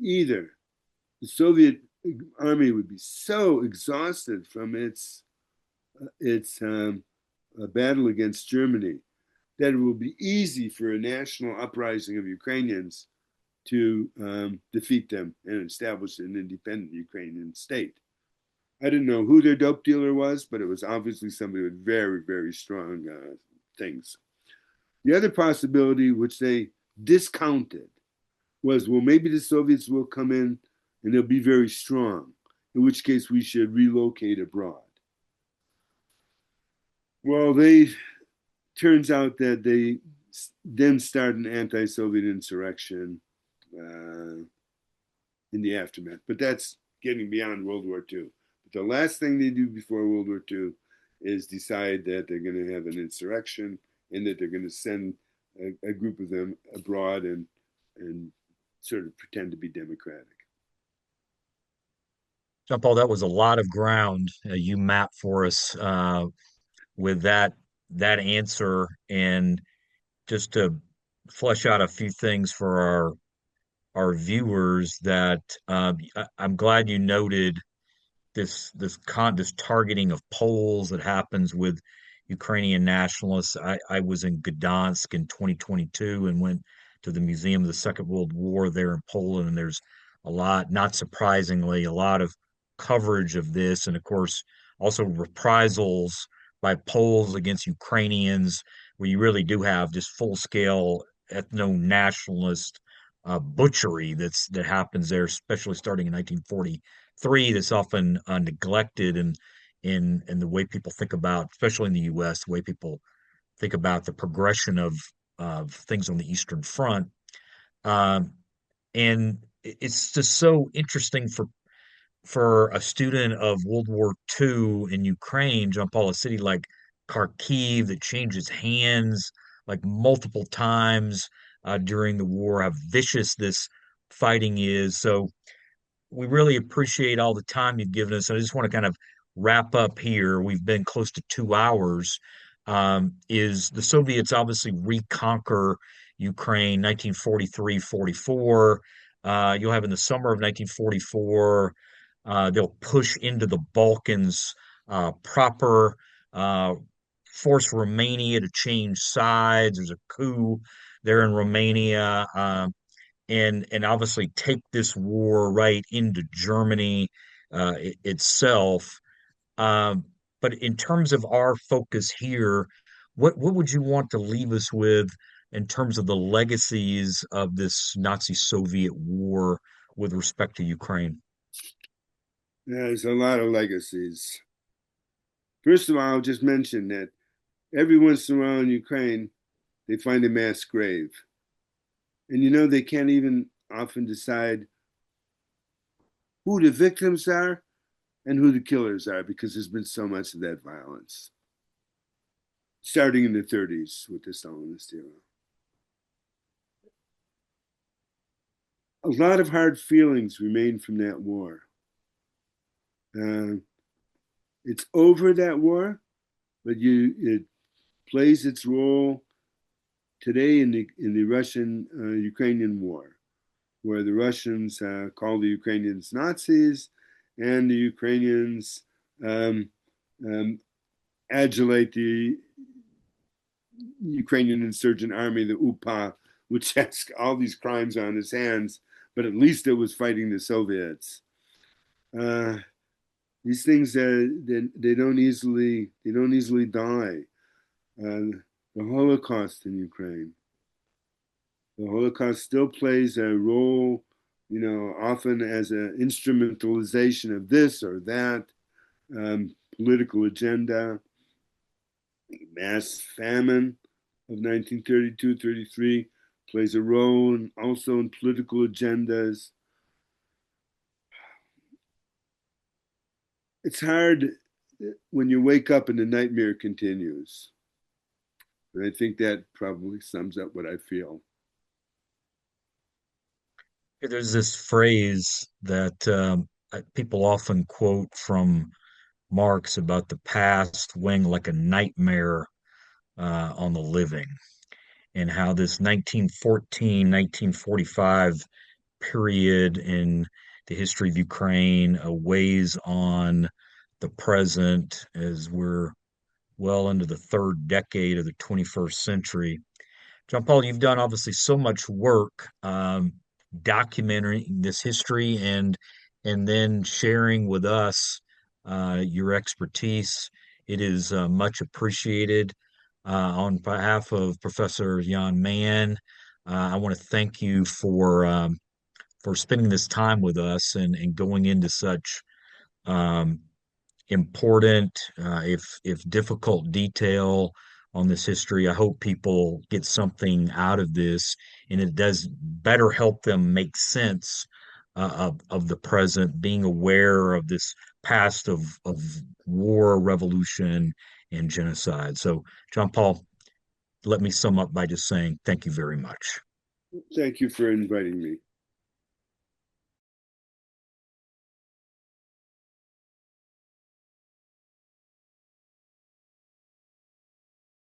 S2: Either the Soviet army would be so exhausted from its battle against Germany that it will be easy for a national uprising of Ukrainians to defeat them and establish an independent Ukrainian state. I didn't know who their dope dealer was, but it was obviously somebody with very, very strong things. The other possibility, which they discounted, was, well, maybe the Soviets will come in and they'll be very strong, in which case we should relocate abroad. Well, turns out that they then start an anti-Soviet insurrection in the aftermath. But that's getting beyond World War II. But the last thing they do before World War II is decide that they're going to have an insurrection and that they're going to send a group of them abroad and sort of pretend to be democratic.
S1: John-Paul, that was a lot of ground you mapped for us with that answer, and just to flesh out a few things for our viewers that I'm glad you noted this targeting of Poles that happens with Ukrainian nationalists. I was in Gdansk in 2022 and went to the Museum of the Second World War there in Poland, and there's a lot, not surprisingly, a lot of coverage of this, and of course also reprisals by Poles against Ukrainians, where you really do have just full scale ethno-nationalist butchery that happens there, especially starting in 1943. That's often neglected in the way people think about, especially in the U.S., the way people think about the progression of things on the Eastern Front. Um, and it's just so interesting for a student of World War II in Ukraine, John-Paul, a city like Kharkiv that changes hands like multiple times during the war, how vicious this fighting is. So we really appreciate all the time you've given us. I just want to kind of wrap up here. We've been close to 2 hours. is the Soviets obviously reconquer Ukraine 1943-44. You'll have in the summer of 1944, they'll push into the Balkans proper, uh, force Romania to change sides. There's a coup there in Romania, and obviously take this war right into Germany itself. Um, but in terms of our focus here, what would you want to leave us with in terms of the legacies of this Nazi-Soviet war with respect to Ukraine?
S2: Yeah, there's a lot of legacies. First of all, I'll just mention that every once in a while in Ukraine, they find a mass grave. And they can't even often decide who the victims are and who the killers are because there's been so much of that violence, starting in the 30s with the Stalinist era. A lot of hard feelings remain from that war. Uh, it's over that war, but it plays its role today in the Russian Ukrainian war, where the Russians call the Ukrainians Nazis, and the Ukrainians um, um, adulate the Ukrainian insurgent army, the UPA, which has all these crimes on its hands, but at least it was fighting the Soviets. Uh, these things they don't easily die. The Holocaust in Ukraine. The Holocaust still plays a role, often as an instrumentalization of this or that political agenda. Mass famine of 1932-33 plays a role also in political agendas. It's hard when you wake up and the nightmare continues. And I think that probably sums up what I feel.
S1: There's this phrase that people often quote from Marx about the past weighing like a nightmare on the living, and how this 1914, 1945 period in the history of Ukraine weighs on the present as we're well into the third decade of the 21st century. John-Paul, you've done obviously so much work documenting this history and then sharing with us your expertise. It is much appreciated. On behalf of Professor Jan Mann, I want to thank you for spending this time with us and going into such um, important, if difficult detail on this history. I hope people get something out of this, and it does better help them make sense of the present, being aware of this past of war, revolution, and genocide. So, John Paul, let me sum up by just saying thank you very much.
S2: Thank you for inviting me.